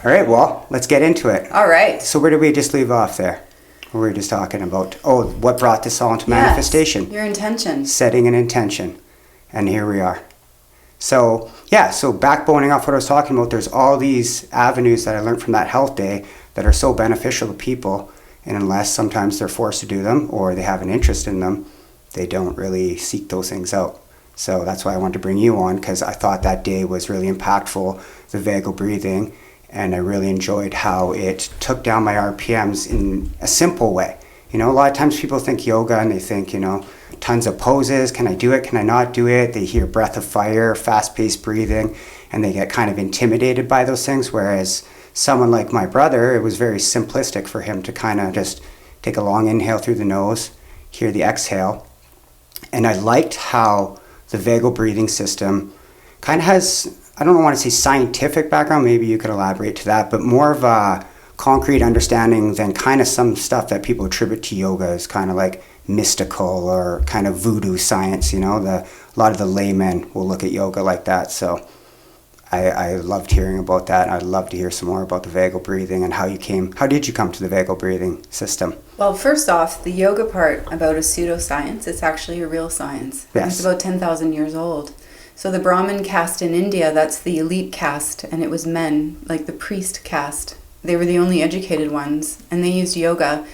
All right, well, let's get into it. All right. So where did we just leave off there? We were just talking about, what brought this all into manifestation? Your intention. Setting an intention. And here we are. So, backboning off what I was talking about, there's all these avenues that I learned from that health day that are so beneficial to people. And unless sometimes they're forced to do them or they have an interest in them, they don't really seek those things out. So that's why I wanted to bring you on, because I thought that day was really impactful, the vagal breathing. And I really enjoyed how it took down my RPMs in a simple way. A lot of times people think yoga and they think, tons of poses. Can I do it? Can I not do it? They hear breath of fire, fast-paced breathing, and they get kind of intimidated by those things. Whereas someone like my brother, it was very simplistic for him to kind of just take a long inhale through the nose, hear the exhale. And I liked how the vagal breathing system kind of has, I don't want to say scientific background, maybe you could elaborate to that, but more of a concrete understanding than kind of some stuff that people attribute to yoga as kind of like mystical or kind of voodoo science. A lot of the laymen will look at yoga like that. So I loved hearing about that. I'd love to hear some more about the vagal breathing and how did you come to the vagal breathing system? Well, first off, the yoga part about a pseudoscience, it's actually a real science. Yes. It's about 10,000 years old. So the Brahmin caste in India, that's the elite caste, and it was men, like the priest caste. They were the only educated ones, and they used yoga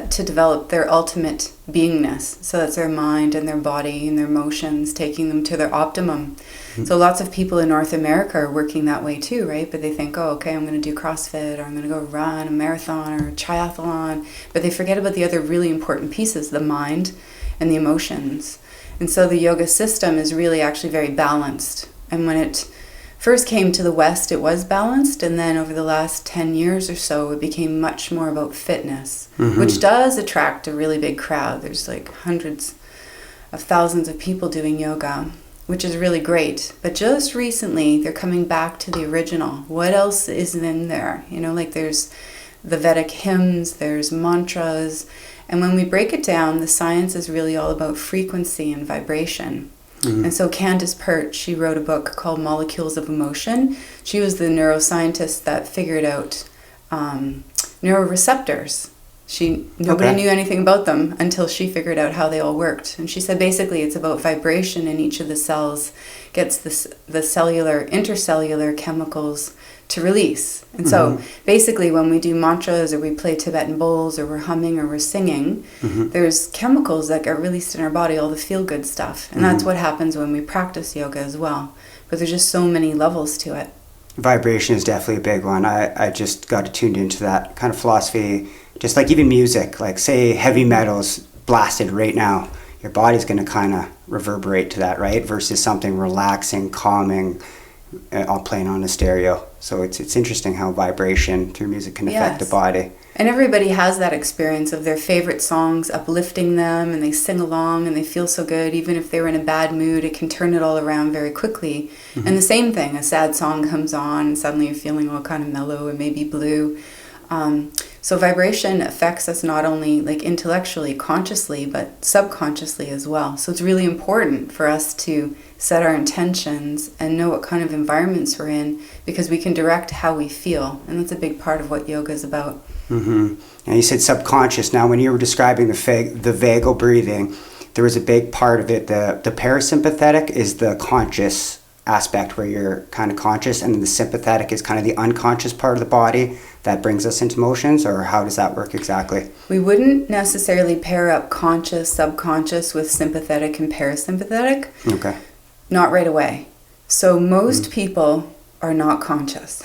to develop their ultimate beingness. So that's their mind and their body and their emotions, taking them to their optimum. Mm-hmm. So lots of people in North America are working that way too, right? But they think, I'm going to do CrossFit, or I'm going to go run a marathon or a triathlon. But they forget about the other really important pieces, the mind and the emotions. And so the yoga system is really actually very balanced. And when it first came to the West, it was balanced. And then over the last 10 years or so, it became much more about fitness, mm-hmm. which does attract a really big crowd. There's like hundreds of thousands of people doing yoga, which is really great. But just recently, they're coming back to the original. What else is in there? There's the Vedic hymns, there's mantras. And when we break it down, the science is really all about frequency and vibration. Mm-hmm. And so Candace Pert, she wrote a book called Molecules of Emotion. She was the neuroscientist that figured out neuroreceptors. Nobody knew anything about them until she figured out how they all worked. And she said basically it's about vibration in each of the cells, gets the cellular, intercellular chemicals to release. And mm-hmm. so basically when we do mantras or we play Tibetan bowls or we're humming or we're singing, mm-hmm. there's chemicals that get released in our body, all the feel-good stuff. And mm-hmm. that's what happens when we practice yoga as well. But there's just so many levels to it. Vibration is definitely a big one. I just got tuned into that kind of philosophy, just like even music, like say heavy metal's blasted right now. Your body's going to kind of reverberate to that, right? Versus something relaxing, calming, all playing on a stereo. So it's interesting how vibration through music can affect the body. And everybody has that experience of their favorite songs uplifting them, and they sing along and they feel so good. Even if they were in a bad mood, it can turn it all around very quickly. Mm-hmm. And the same thing, a sad song comes on and suddenly you're feeling all kind of mellow and maybe blue. So vibration affects us not only like intellectually, consciously, but subconsciously as well. So it's really important for us to set our intentions and know what kind of environments we're in, because we can direct how we feel. And that's a big part of what yoga is about. Mm-hmm. And you said subconscious. Now, when you were describing the vagal breathing, there was a big part of it. The parasympathetic is the conscious aspect where you're kind of conscious, and then the sympathetic is kind of the unconscious part of the body that brings us into motions, or how does that work exactly? We wouldn't necessarily pair up conscious, subconscious with sympathetic and parasympathetic. Okay. Not right away. So most people are not conscious.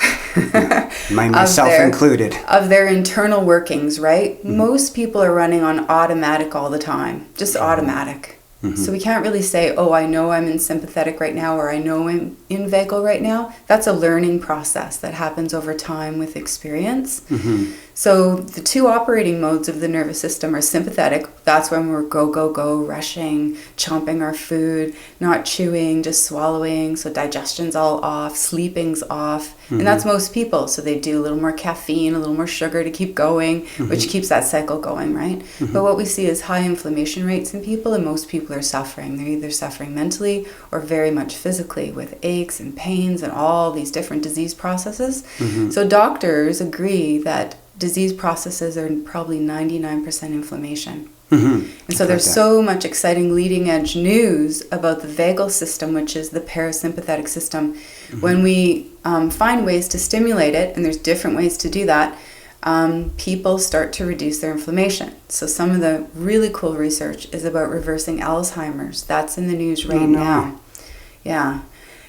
Myself included. Of their internal workings, right? Mm-hmm. Most people are running on automatic all the time. Just automatic. Mm-hmm. So we can't really say, I know I'm in sympathetic right now, or I know I'm in vagal right now. That's a learning process that happens over time with experience. Mm-hmm. So the two operating modes of the nervous system are sympathetic. That's when we're go, go, go, rushing, chomping our food, not chewing, just swallowing. So digestion's all off, sleeping's off. And that's most people. So they do a little more caffeine, a little more sugar to keep going, which keeps that cycle going, right? But what we see is high inflammation rates in people, and most people are suffering. They're either suffering mentally or very much physically with aches and pains and all these different disease processes. So doctors agree that disease processes are probably 99% inflammation. And so there's so much exciting leading edge news about the vagal system, which is the parasympathetic system. When we find ways to stimulate it, and there's different ways to do that, people start to reduce their inflammation. So some of the really cool research is about reversing Alzheimer's. That's in the news right now. Yeah.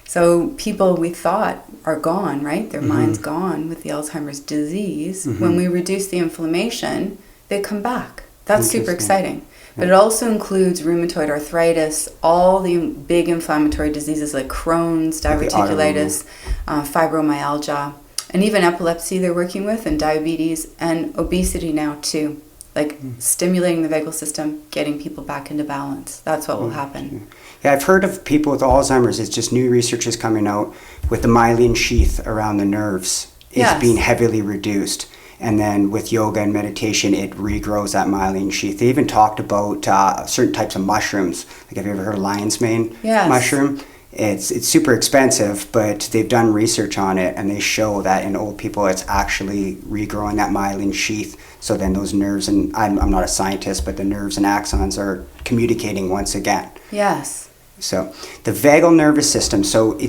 So people we thought are gone, right? Their mind's gone with the Alzheimer's disease. When we reduce the inflammation, they come back. That's super exciting. But it also includes rheumatoid arthritis, all the big inflammatory diseases like Crohn's, diverticulitis, fibromyalgia, and even epilepsy they're working with, and diabetes, and obesity now too. Like stimulating the vagal system, getting people back into balance. That's what will happen. Yeah, I've heard of people with Alzheimer's. It's just new research is coming out with the myelin sheath around the nerves is being heavily reduced. And then with yoga and meditation, it regrows that myelin sheath. They even talked about certain types of mushrooms. Like, have you ever heard of lion's mane mushroom? It's super expensive, but they've done research on it, and they show that in old people, it's actually regrowing that myelin sheath. So then those nerves, and I'm not a scientist, but the nerves and axons are communicating once again. Yes. So the vagal nervous system, so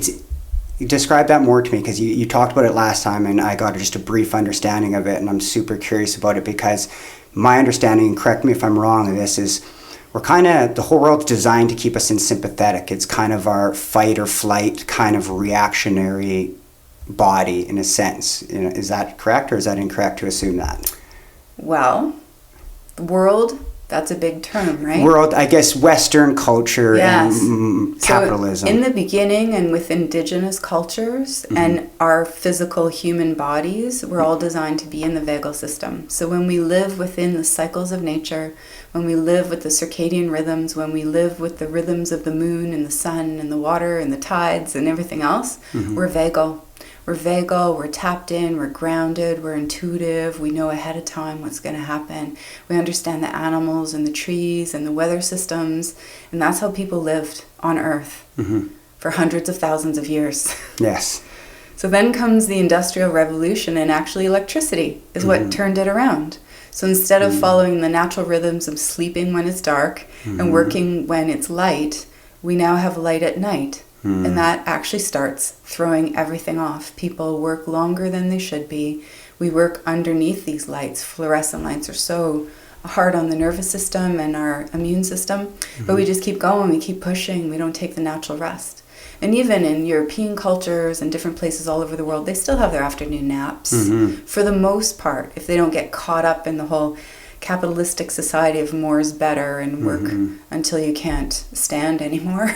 describe that more to me, because you talked about it last time, and I got just a brief understanding of it, and I'm super curious about it, because my understanding, correct me if I'm wrong, of this is the whole world's designed to keep us in sympathetic. It's kind of our fight or flight kind of reactionary body in a sense. You know, is that correct, or is that incorrect to assume that? Well, the world, that's a big term, right? World, I guess, Western culture and capitalism. So in the beginning, and with indigenous cultures and our physical human bodies, we're all designed to be in the vagal system. So when we live within the cycles of nature, when we live with the circadian rhythms, when we live with the rhythms of the moon and the sun and the water and the tides and everything else, we're vagal. We're vagal, we're tapped in, we're grounded, we're intuitive, we know ahead of time what's going to happen. We understand the animals and the trees and the weather systems, and that's how people lived on Earth for hundreds of thousands of years. Yes. So then comes the Industrial Revolution, and actually electricity is what turned it around. So instead of following the natural rhythms of sleeping when it's dark and working when it's light, we now have light at night. And that actually starts throwing everything off. People work longer than they should be. We work underneath these lights. Fluorescent lights are so hard on the nervous system and our immune system. But we just keep going. We keep pushing. We don't take the natural rest. And even in European cultures and different places all over the world, they still have their afternoon naps. For the most part, if they don't get caught up in the whole capitalistic society of more is better and work until you can't stand anymore.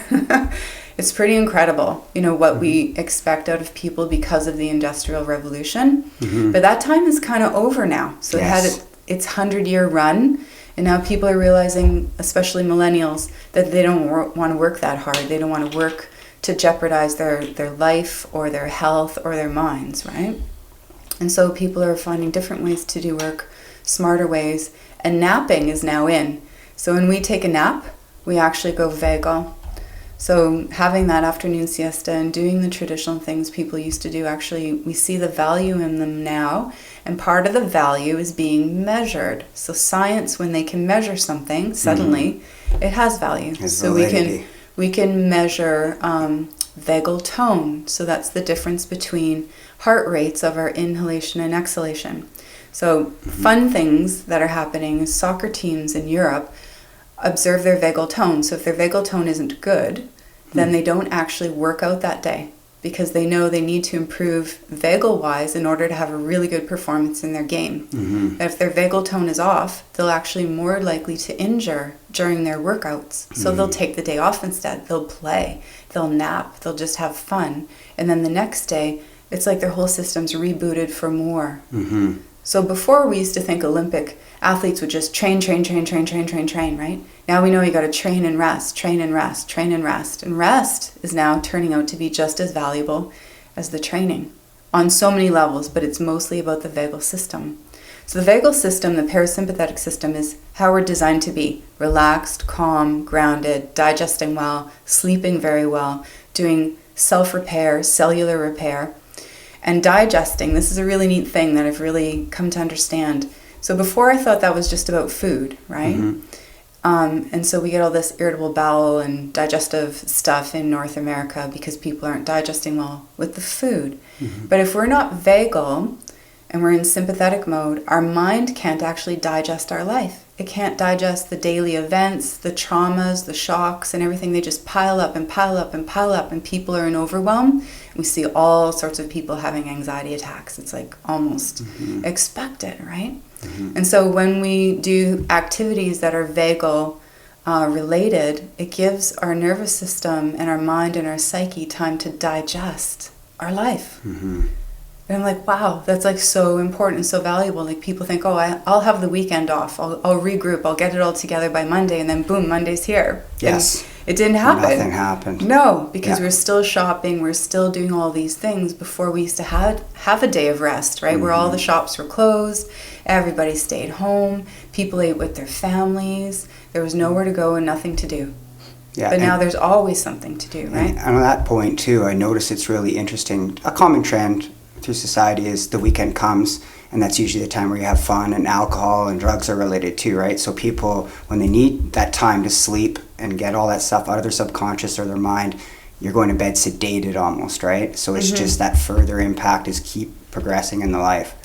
It's pretty incredible, you know, what we expect out of people because of the Industrial Revolution. But that time is kind of over now. So it had its 100-year run, and now people are realizing, especially millennials, that they don't want to work that hard. They don't want to work to jeopardize their life or their health or their minds, right? And so people are finding different ways to do work, smarter ways, and napping is now in. So when we take a nap, we actually go vagal. So having that afternoon siesta and doing the traditional things people used to do, actually, we see the value in them now. And part of the value is being measured. So science, when they can measure something, suddenly it has value. So we can measure vagal tone. So that's the difference between heart rates of our inhalation and exhalation. So fun things that are happening is soccer teams in Europe observe their vagal tone. So if their vagal tone isn't good, then they don't actually work out that day, because they know they need to improve vagal-wise in order to have a really good performance in their game. If their vagal tone is off, they'll actually more likely to injure during their workouts. So they'll take the day off instead. They'll play, they'll nap, they'll just have fun. And then the next day, it's like their whole system's rebooted for more. So before we used to think Olympic athletes would just train, right? Now we know you got to train and rest, train and rest, train and rest. And rest is now turning out to be just as valuable as the training on so many levels, but it's mostly about the vagal system. So the vagal system, the parasympathetic system, is how we're designed to be. Relaxed, calm, grounded, digesting well, sleeping very well, doing self-repair, cellular repair, and digesting. This is a really neat thing that I've really come to understand. So before I thought that was just about food, right? And so we get all this irritable bowel and digestive stuff in North America because people aren't digesting well with the food. But if we're not vagal and we're in sympathetic mode, our mind can't actually digest our life. It can't digest the daily events, the traumas, the shocks, and everything. They just pile up and pile up and pile up, and people are in overwhelm. We see all sorts of people having anxiety attacks. It's like almost expected, right? And so when we do activities that are vagal related, it gives our nervous system and our mind and our psyche time to digest our life. And I'm like, wow, that's like so important and so valuable. Like people think, oh, I'll have the weekend off. I'll regroup. I'll get it all together by Monday. And then boom, Monday's here. Yes. And it didn't happen. Nothing happened. No, because we're still shopping. We're still doing all these things before we used to have a day of rest, right? Where all the shops were closed. Everybody stayed home. People ate with their families. There was nowhere to go and nothing to do. Yeah, but now there's always something to do, right? And on that point too, I notice it's really interesting. A common trend through society is the weekend comes, and that's usually the time where you have fun, and alcohol and drugs are related too, right? So people, when they need that time to sleep and get all that stuff out of their subconscious or their mind, you're going to bed sedated almost, right? So it's just that further impact is keep progressing in the life.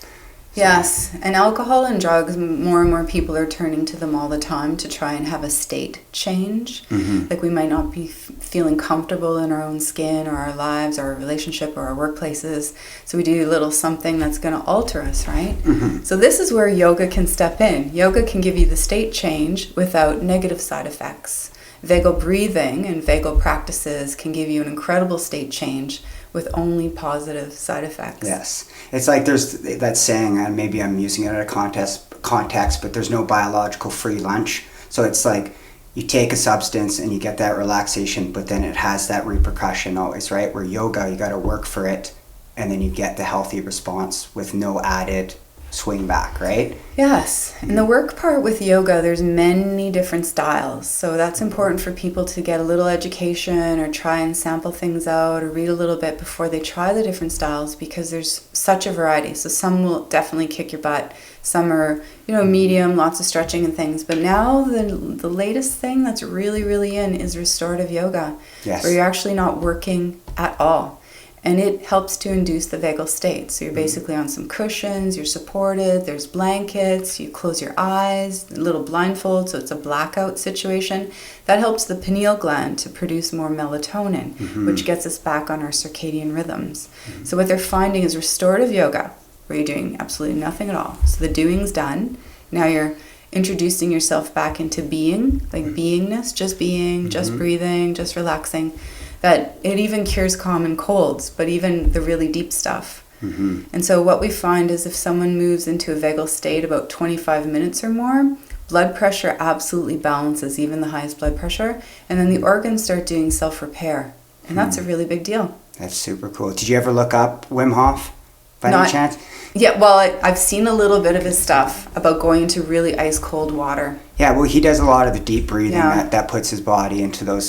So. Yes, and alcohol and drugs, more and more people are turning to them all the time to try and have a state change. Like we might not be feeling comfortable in our own skin or our lives or our relationship or our workplaces. So we do a little something that's going to alter us, right? So this is where yoga can step in. Yoga can give you the state change without negative side effects. Vagal breathing and vagal practices can give you an incredible state change with only positive side effects. Yes. It's like there's that saying, and maybe I'm using it out of context, but there's no biological free lunch. So it's like you take a substance and you get that relaxation, but then it has that repercussion always, right? Where yoga, you got to work for it, and then you get the healthy response with no added swing back, right? Yes. And the work part with yoga, there's many different styles. So that's important for people to get a little education or try and sample things out or read a little bit before they try the different styles, because there's such a variety. So some will definitely kick your butt. Some are, medium, lots of stretching and things. But now the latest thing that's really, really in is restorative yoga. Yes. Where you're actually not working at all. And it helps to induce the vagal state. So you're basically on some cushions, you're supported, there's blankets, you close your eyes, a little blindfold, so it's a blackout situation. That helps the pineal gland to produce more melatonin, which gets us back on our circadian rhythms. So what they're finding is restorative yoga, where you're doing absolutely nothing at all. So the doing's done. Now you're introducing yourself back into being, like beingness, just being, just breathing, just relaxing. That it even cures common colds, but even the really deep stuff. And so what we find is if someone moves into a vagal state about 25 minutes or more, blood pressure absolutely balances, even the highest blood pressure, and then the organs start doing self-repair. And that's a really big deal. That's super cool. Did you ever look up Wim Hof by any chance? Yeah, well, I've seen a little bit of his stuff about going into really ice cold water. Yeah, well, he does a lot of the deep breathing that puts his body into that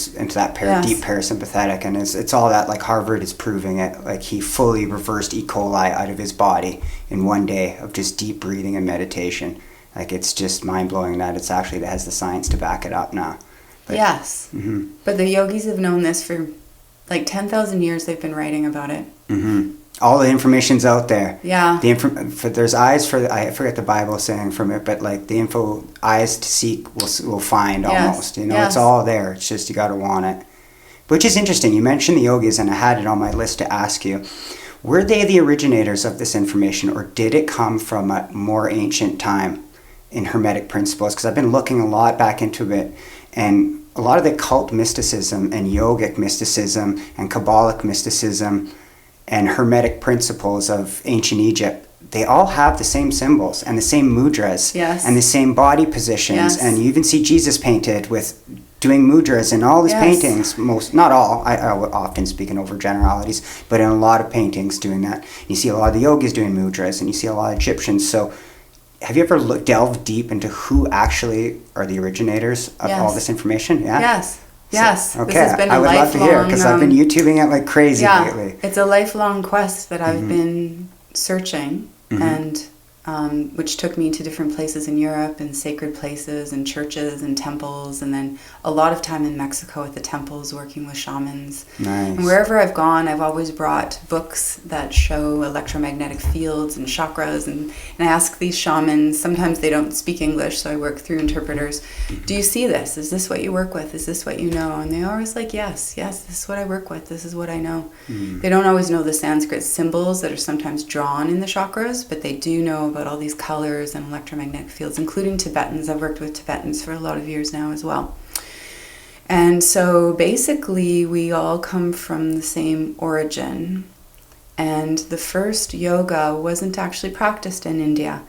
deep parasympathetic, and it's all that, like Harvard is proving it. Like he fully reversed E. coli out of his body in one day of just deep breathing and meditation. Like it's just mind blowing that it has the science to back it up now. But, yes, but the yogis have known this for like 10,000 years. They've been writing about it. All the information's out there. Yeah. There's eyes for, I forget the Bible saying from it, but like the info, eyes to seek will find almost. It's all there. It's just you got to want it. Which is interesting. You mentioned the yogis, and I had it on my list to ask you. Were they the originators of this information, or did it come from a more ancient time in Hermetic principles? Because I've been looking a lot back into it, and a lot of the cult mysticism and yogic mysticism and Kabbalic mysticism and Hermetic principles of ancient Egypt, they all have the same symbols and the same mudras Yes. and the same body positions. Yes. And you even see Jesus painted with doing mudras in all his Yes. paintings. Most, not all, I often speak in over generalities, but in a lot of paintings doing that. You see a lot of the yogis doing mudras, and you see a lot of Egyptians. So have you ever delved deep into who actually are the originators of Yes. all this information? Yeah. Yes. Yes. So, okay. This has been I would love to hear, because I've been YouTubing it like crazy lately. It's a lifelong quest that I've been searching, and which took me to different places in Europe and sacred places and churches and temples, and then a lot of time in Mexico at the temples working with shamans. Nice. And wherever I've gone, I've always brought books that show electromagnetic fields and chakras, and I ask these shamans, sometimes they don't speak English, so I work through interpreters, do you see this? Is this what you work with? Is this what you know? And they're always like, yes, this is what I work with, this is what I know. They don't always know the Sanskrit symbols that are sometimes drawn in the chakras, but they do know about all these colors and electromagnetic fields, including Tibetans. I've worked with Tibetans for a lot of years now as well. And so basically we all come from the same origin, and the first yoga wasn't actually practiced in India.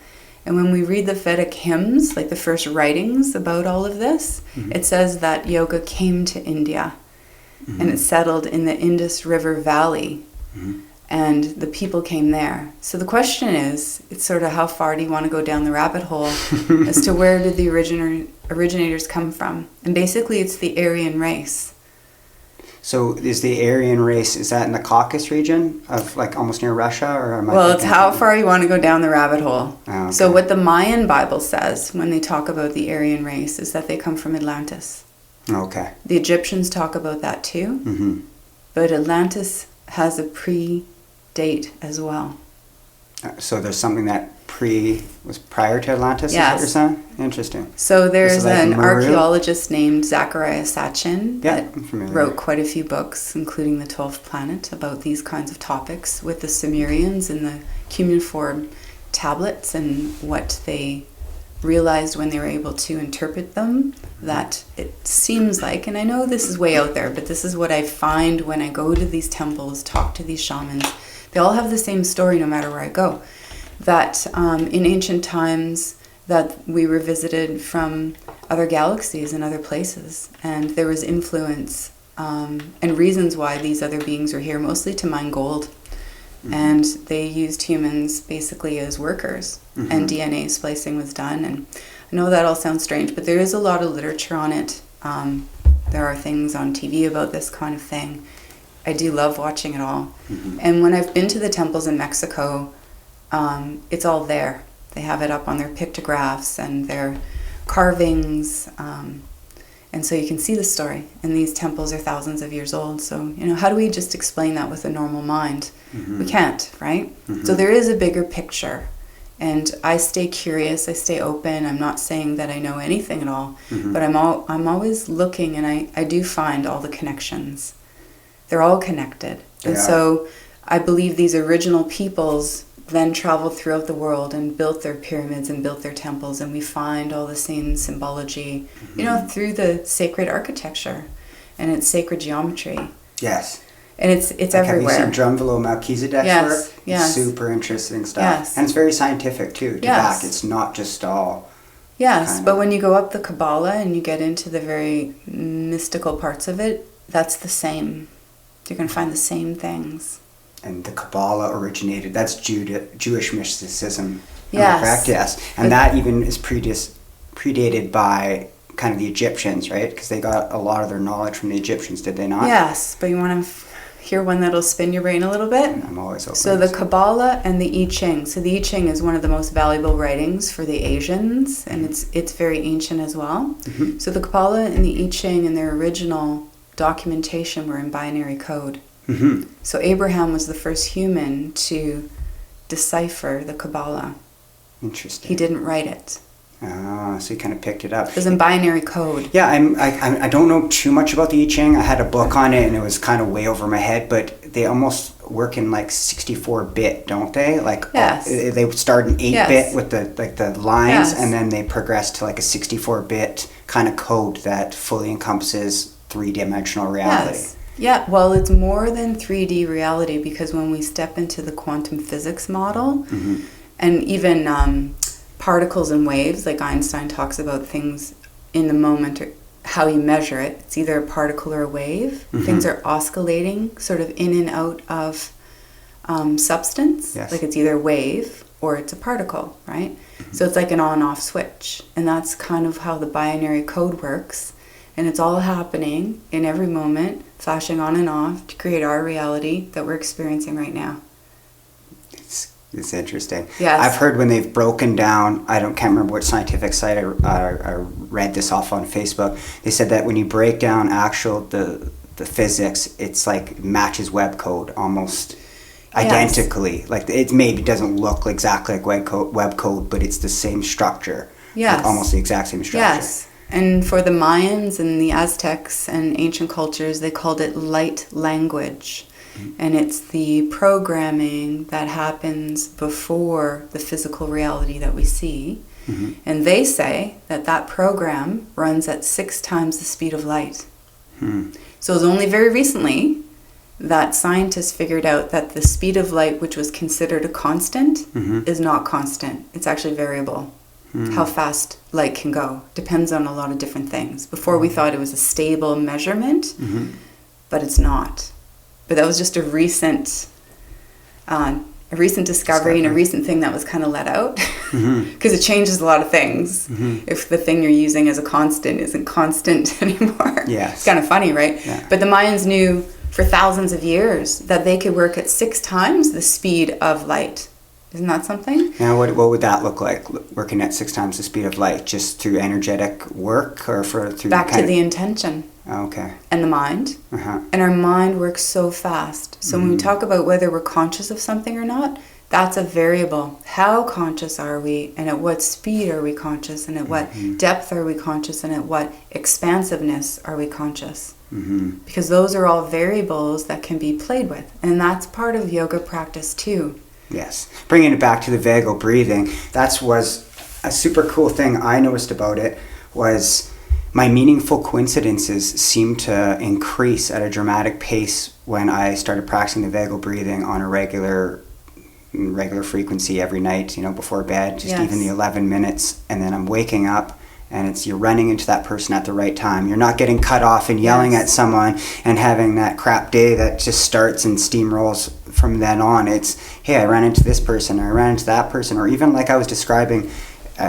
And when we read the Vedic hymns, like the first writings about all of this, it says that yoga came to India and it settled in the Indus River Valley, and the people came there. So the question is, it's sort of how far do you want to go down the rabbit hole as to where did the originators come from? And basically it's the Aryan race. So is the Aryan race, is that in the Caucasus region of like almost near Russia, or am I Well, it's thinking how something? far you want to go down the rabbit hole. Oh, okay. So what the Mayan Bible says when they talk about the Aryan race is that they come from Atlantis. Okay. The Egyptians talk about that too, but Atlantis has a pre-date as well. So there's something that was prior to Atlantis, Yes. is what you're saying? Interesting. So there's This is like an Maru? archaeologist named Zachariah Sachin Yeah, that I'm familiar. wrote quite a few books, including The 12th Planet, about these kinds of topics with the Sumerians and the cuneiform tablets and what they realized when they were able to interpret them, that it seems like, and I know this is way out there, but this is what I find when I go to these temples, talk to these shamans, they all have the same story no matter where I go, that in ancient times that we were visited from other galaxies and other places, and there was influence and reasons why these other beings were here, mostly to mine gold. And they used humans basically as workers, and DNA splicing was done. And I know that all sounds strange, but there is a lot of literature on it. There are things on TV about this kind of thing. I do love watching it all. And when I've been to the temples in Mexico, it's all there. They have it up on their pictographs and their carvings. And so you can see the story. And these temples are thousands of years old. So, how do we just explain that with a normal mind? We can't, right? So there is a bigger picture. And I stay curious, I stay open. I'm not saying that I know anything at all. But I'm always looking, and I do find all the connections. They're all connected. And so I believe these original peoples then traveled throughout the world and built their pyramids and built their temples, and we find all the same symbology, through the sacred architecture and its sacred geometry. Yes. And it's everywhere. Have you seen Drumvalo Melchizedek's work? Yes. Super interesting stuff. Yes. And it's very scientific too, to back. It's not just all... Yes, but when you go up the Kabbalah and you get into the very mystical parts of it, that's the same. You're going to find the same things. And the Kabbalah originated, that's Jewish mysticism. Yes. Am I correct? Yes. And that even is predated by kind of the Egyptians, right? Because they got a lot of their knowledge from the Egyptians, did they not? Yes, but you want to hear one that'll spin your brain a little bit? I'm always open. So the Kabbalah and the I Ching. So the I Ching is one of the most valuable writings for the Asians, and it's very ancient as well. So the Kabbalah and the I Ching and their original documentation were in binary code. So Abraham was the first human to decipher the Kabbalah. Interesting. He didn't write it. So he kind of picked it up. It was in binary code. Yeah, I don't know too much about the I Ching. I had a book on it, and it was kind of way over my head. But they almost work in like 64-bit, don't they? Like yes. They start in 8-bit with the lines, Yes. and then they progress to like a 64-bit kind of code that fully encompasses three-dimensional reality. Yes. Yeah, well, it's more than 3D reality, because when we step into the quantum physics model, And even particles and waves, like Einstein talks about things in the moment, or how you measure it. It's either a particle or a wave. Things are oscillating sort of in and out of substance. Yes. Like it's either a wave or it's a particle, right? So it's like an on-off switch. And that's kind of how the binary code works. And it's all happening in every moment, flashing on and off to create our reality that we're experiencing right now. It's interesting. Yes. I've heard when they've broken down, can't remember what scientific site I read this off on Facebook. They said that when you break down the physics, it's like matches web code almost identically. Like it maybe doesn't look exactly like web code, but it's the same structure. Yes. Like almost the exact same structure. Yes. And for the Mayans and the Aztecs and ancient cultures, they called it light language. And it's the programming that happens before the physical reality that we see. And they say that program runs at 6 times the speed of light. So it was only very recently that scientists figured out that the speed of light, which was considered a constant, is not constant. It's actually variable. How fast light can go depends on a lot of different things. Before we thought it was a stable measurement, but it's not. But that was just a recent discovery and a recent thing that was kind of let out, because it changes a lot of things. If the thing you're using as a constant isn't constant anymore. Yes. It's kind of funny, right? Yeah. But the Mayans knew for thousands of years that they could work at 6 times the speed of light. Isn't that something? Now, what would that look like, working at 6 times the speed of light? Just through energetic work, or through back to the intention. Okay. And the mind. And our mind works so fast. So when we talk about whether we're conscious of something or not, that's a variable. How conscious are we, and at what speed are we conscious, and at what depth are we conscious, and at what expansiveness are we conscious? Because those are all variables that can be played with. And that's part of yoga practice too. Yes. Bringing it back to the vagal breathing, that was a super cool thing I noticed about it, was my meaningful coincidences seemed to increase at a dramatic pace when I started practicing the vagal breathing on a regular frequency every night, before bed, just even the 11 minutes. And then I'm waking up, and you're running into that person at the right time. You're not getting cut off and yelling at someone and having that crap day that just starts and steamrolls from then on. It's, hey, I ran into this person, or I ran into that person, or even like I was describing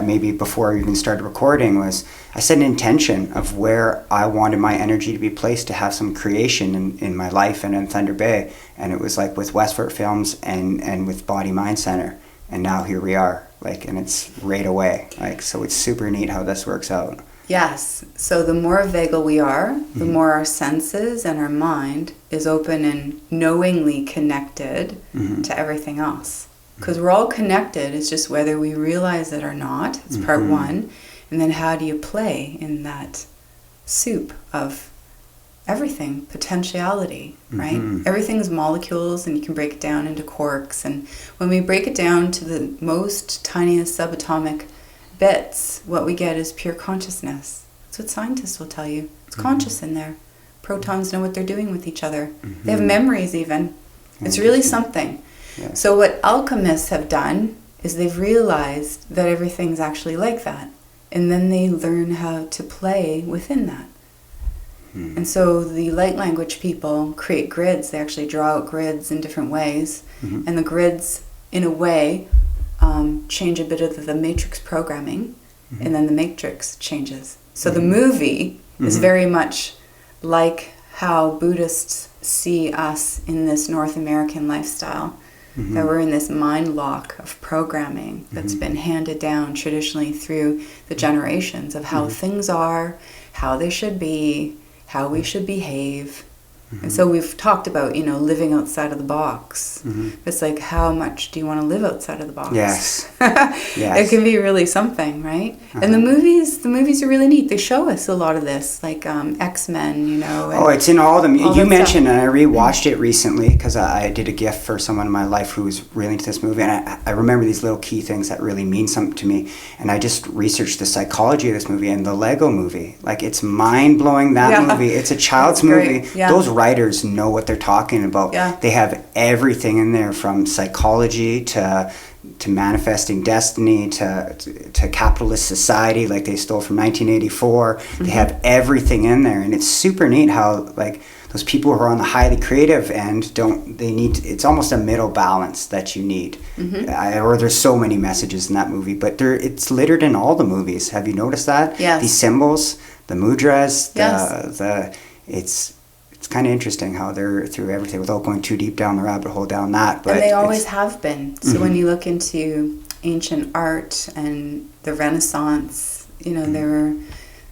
maybe before I even started recording, was I set an intention of where I wanted my energy to be placed to have some creation in my life and in Thunder Bay. And it was like with Westford Films and with Bodymind Centre. And now here we are, and it's right away. So it's super neat how this works out. Yes. So the more vagal we are, the more our senses and our mind is open and knowingly connected to everything else. Because we're all connected. It's just whether we realize it or not. It's part one. And then how do you play in that soup of everything, potentiality, right? Everything's molecules, and you can break it down into quarks. And when we break it down to the most tiniest subatomic bits, what we get is pure consciousness. That's what scientists will tell you. It's conscious in there. Protons know what they're doing with each other. They have memories even. It's really something. Yeah. So what alchemists have done is they've realized that everything's actually like that. And then they learn how to play within that. And so the light language people create grids. They actually draw out grids in different ways. And the grids, in a way, change a bit of the matrix programming. And then the matrix changes. So the movie is very much like how Buddhists see us in this North American lifestyle. That we're in this mind lock of programming that's been handed down traditionally through the generations of how things are, how they should be, how we should behave. And so we've talked about, living outside of the box. It's like, how much do you want to live outside of the box? Yes. It can be really something, right? And the movies are really neat. They show us a lot of this, like X-Men, and it's in all of them. all You that mentioned, stuff. and I rewatched it recently because I did a gift for someone in my life who was really into this movie, and I remember these little key things that really mean something to me. And I just researched the psychology of this movie and the Lego movie. It's mind-blowing, that movie. It's a child's movie. Yeah. Those writers know what they're talking about. Yeah. They have everything in there, from psychology to to manifesting destiny, to capitalist society, like they stole from 1984. Mm-hmm. They have everything in there, and it's super neat how like those people who are on the highly creative end it's almost a middle balance that you need. Mm-hmm. Or there's so many messages in that movie, but it's littered in all the movies. Have you noticed that? Yes. These symbols, the mudras, yes. It's kind of interesting how they're through everything without going too deep down the rabbit hole down that. But and they always have been. So mm-hmm. when you look into ancient art and the Renaissance, mm-hmm.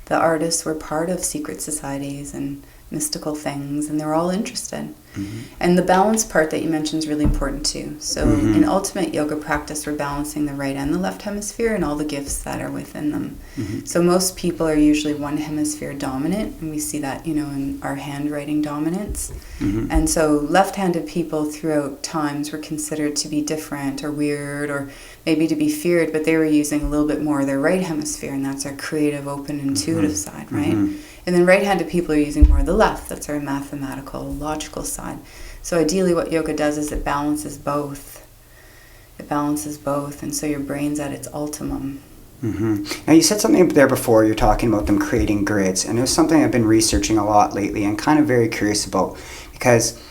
The artists were part of secret societies and mystical things, and they were all interested. Mm-hmm. And the balance part that you mentioned is really important too. So mm-hmm. in ultimate yoga practice, we're balancing the right and the left hemisphere and all the gifts that are within them. Mm-hmm. So most people are usually one hemisphere dominant, and we see that, in our handwriting dominance. Mm-hmm. And so left-handed people throughout times were considered to be different or weird or maybe to be feared, but they were using a little bit more of their right hemisphere, and that's our creative, open, intuitive mm-hmm. side, right? Mm-hmm. And then right-handed people are using more of the left. That's our mathematical, logical side. So ideally what yoga does is it balances both. It balances both, and so your brain's at its ultimum. Mm-hmm. Now you said something there before, you're talking about them creating grids, and it was something I've been researching a lot lately and kind of very curious about, because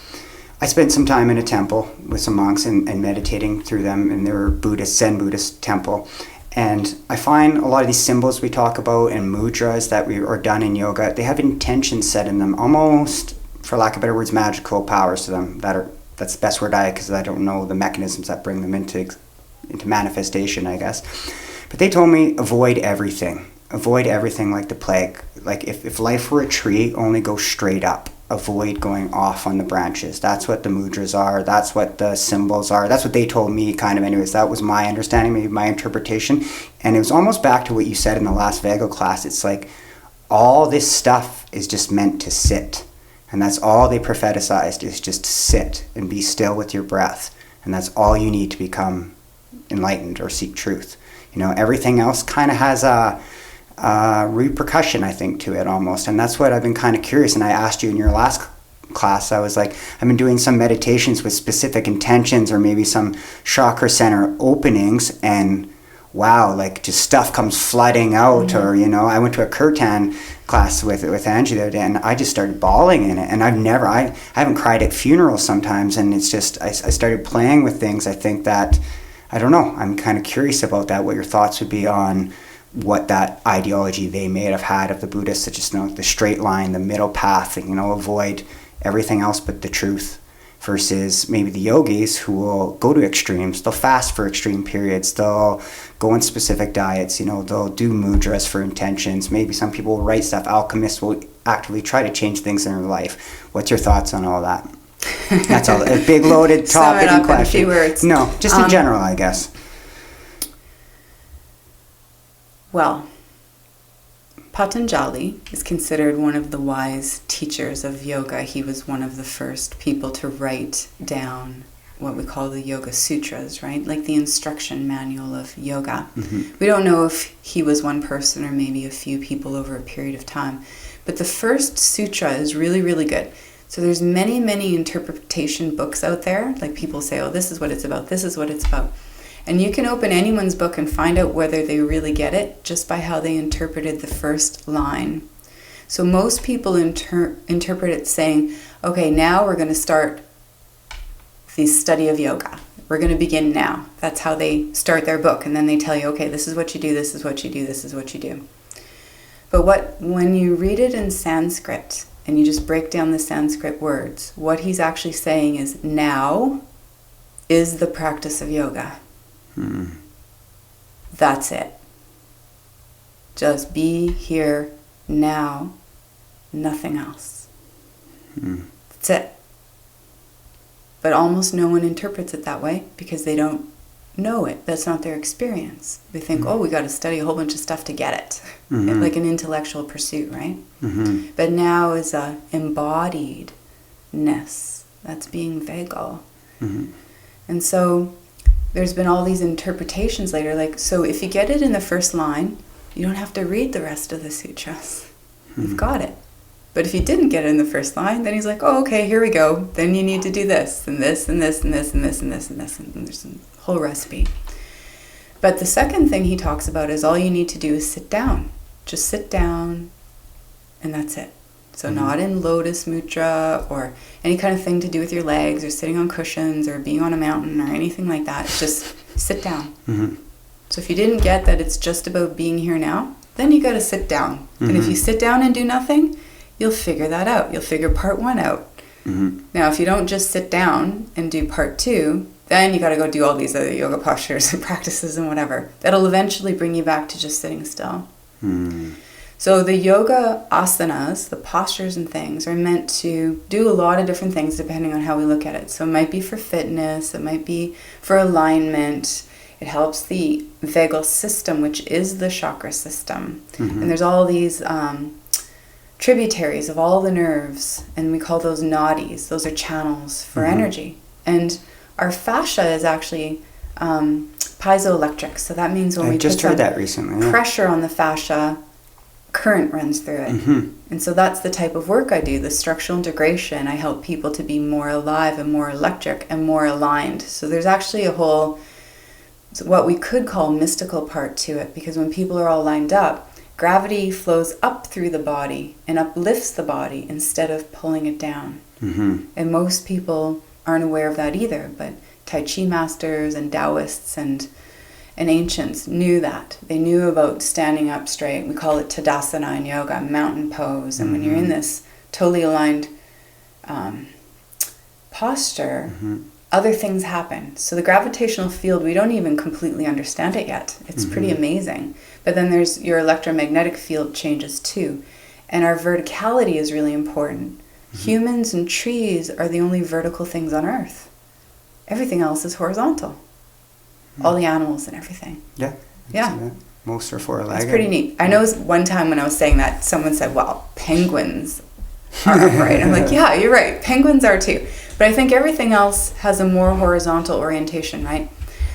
I spent some time in a temple with some monks and meditating through them, and they were Zen Buddhist temple. And I find a lot of these symbols we talk about and mudras that are done in yoga, they have intentions set in them, almost, for lack of better words, magical powers to them. That's the best word because I don't know the mechanisms that bring them into manifestation, I guess. But they told me avoid everything like the plague. Like if life were a tree, only go straight up. Avoid going off on the branches. That's what the mudras are. That's what the symbols are. That's what they told me, kind of. Anyways, that was my understanding, maybe my interpretation. And it was almost back to what you said in the last Vagal class. It's like all this stuff is just meant to sit. And that's all they propheticized, is just sit and be still with your breath. And that's all you need to become enlightened or seek truth. Everything else kind of has a repercussion, I think, to it almost. And that's what I've been kind of curious. And I asked you in your last class, I was like, I've been doing some meditations with specific intentions or maybe some chakra center openings, and wow, like just stuff comes flooding out. Mm-hmm. Or, I went to a kirtan class with Angie the other day, and I just started bawling in it. And I haven't cried at funerals sometimes. And it's just, I started playing with things. I think that, I don't know, I'm kind of curious about that, what your thoughts would be on what that ideology they may have had of the Buddhists, that just the straight line, the middle path, avoid everything else but the truth, versus maybe the yogis who will go to extremes. They'll fast for extreme periods. They'll go on specific diets. They'll do mudras for intentions. Maybe some people will write stuff. Alchemists will actively try to change things in their life. What's your thoughts on all that? That's all. A big loaded topic and question. In a few words. No, just in general, I guess. Well, Patanjali is considered one of the wise teachers of yoga. He was one of the first people to write down what we call the Yoga Sutras, right? Like the instruction manual of yoga. Mm-hmm. We don't know if he was one person or maybe a few people over a period of time. But the first sutra is really, really good. So there's many, many interpretation books out there. Like people say, oh, this is what it's about, this is what it's about. And you can open anyone's book and find out whether they really get it just by how they interpreted the first line. So most people interpret it saying, okay, now we're going to start the study of yoga. We're going to begin now. That's how they start their book. And then they tell you, okay, this is what you do, this is what you do, this is what you do. But when you read it in Sanskrit and you just break down the Sanskrit words, what he's actually saying is, now is the practice of yoga. That's it. Just be here now, nothing else. That's it. But almost no one interprets it that way because they don't know it. That's not their experience. They think, oh, we got to study a whole bunch of stuff to get it. Mm-hmm. Like an intellectual pursuit, right? Mm-hmm. But now is a embodiedness. That's being Vagal. Mm-hmm. And so there's been all these interpretations later. Like, so if you get it in the first line, you don't have to read the rest of the sutras. Mm-hmm. You've got it. But if you didn't get it in the first line, then he's like, oh, okay, here we go. Then you need to do this, and this, and this, and this, and this, and this, and this. And there's a whole recipe. But the second thing he talks about is all you need to do is sit down. Just sit down, and that's it. So not in lotus mudra or any kind of thing to do with your legs or sitting on cushions or being on a mountain or anything like that. Just sit down. So if you didn't get that it's just about being here now, then you got to sit down. And if you sit down and do nothing, you'll figure that out. You'll figure part 1 out. Now, if you don't just sit down and do part 2, then you got to go do all these other yoga postures and practices and whatever. That'll eventually bring you back to just sitting still. So the yoga asanas, the postures and things, are meant to do a lot of different things depending on how we look at it. So it might be for fitness, it might be for alignment. It helps the vagal system, which is the chakra system. And there's all these tributaries of all the nerves, and we call those nadis. Those are channels for energy. And our fascia is actually piezoelectric. So that means when we just put heard that recently. pressure on the fascia, current runs through it. And so that's the type of work I do, the structural integration. I help people to be more alive and more electric and more aligned. So there's actually a whole, what we could call mystical part to it, because when people are all lined up, gravity flows up through the body and uplifts the body instead of pulling it down. And most people aren't aware of that either, but Tai Chi masters and Taoists and ancients knew that. They knew about standing up straight. We call it Tadasana in yoga, mountain pose. And when you're in this totally aligned posture, other things happen. So the gravitational field, we don't even completely understand it yet. It's pretty amazing. But then there's your electromagnetic field changes too. And our verticality is really important. Humans and trees are the only vertical things on Earth. Everything else is horizontal. All the animals and everything. Yeah. Most are four-legged. It's pretty neat. I know one time when I was saying that, someone said, well, penguins are upright. I'm like, yeah, you're right. Penguins are too. But I think everything else has a more horizontal orientation, right?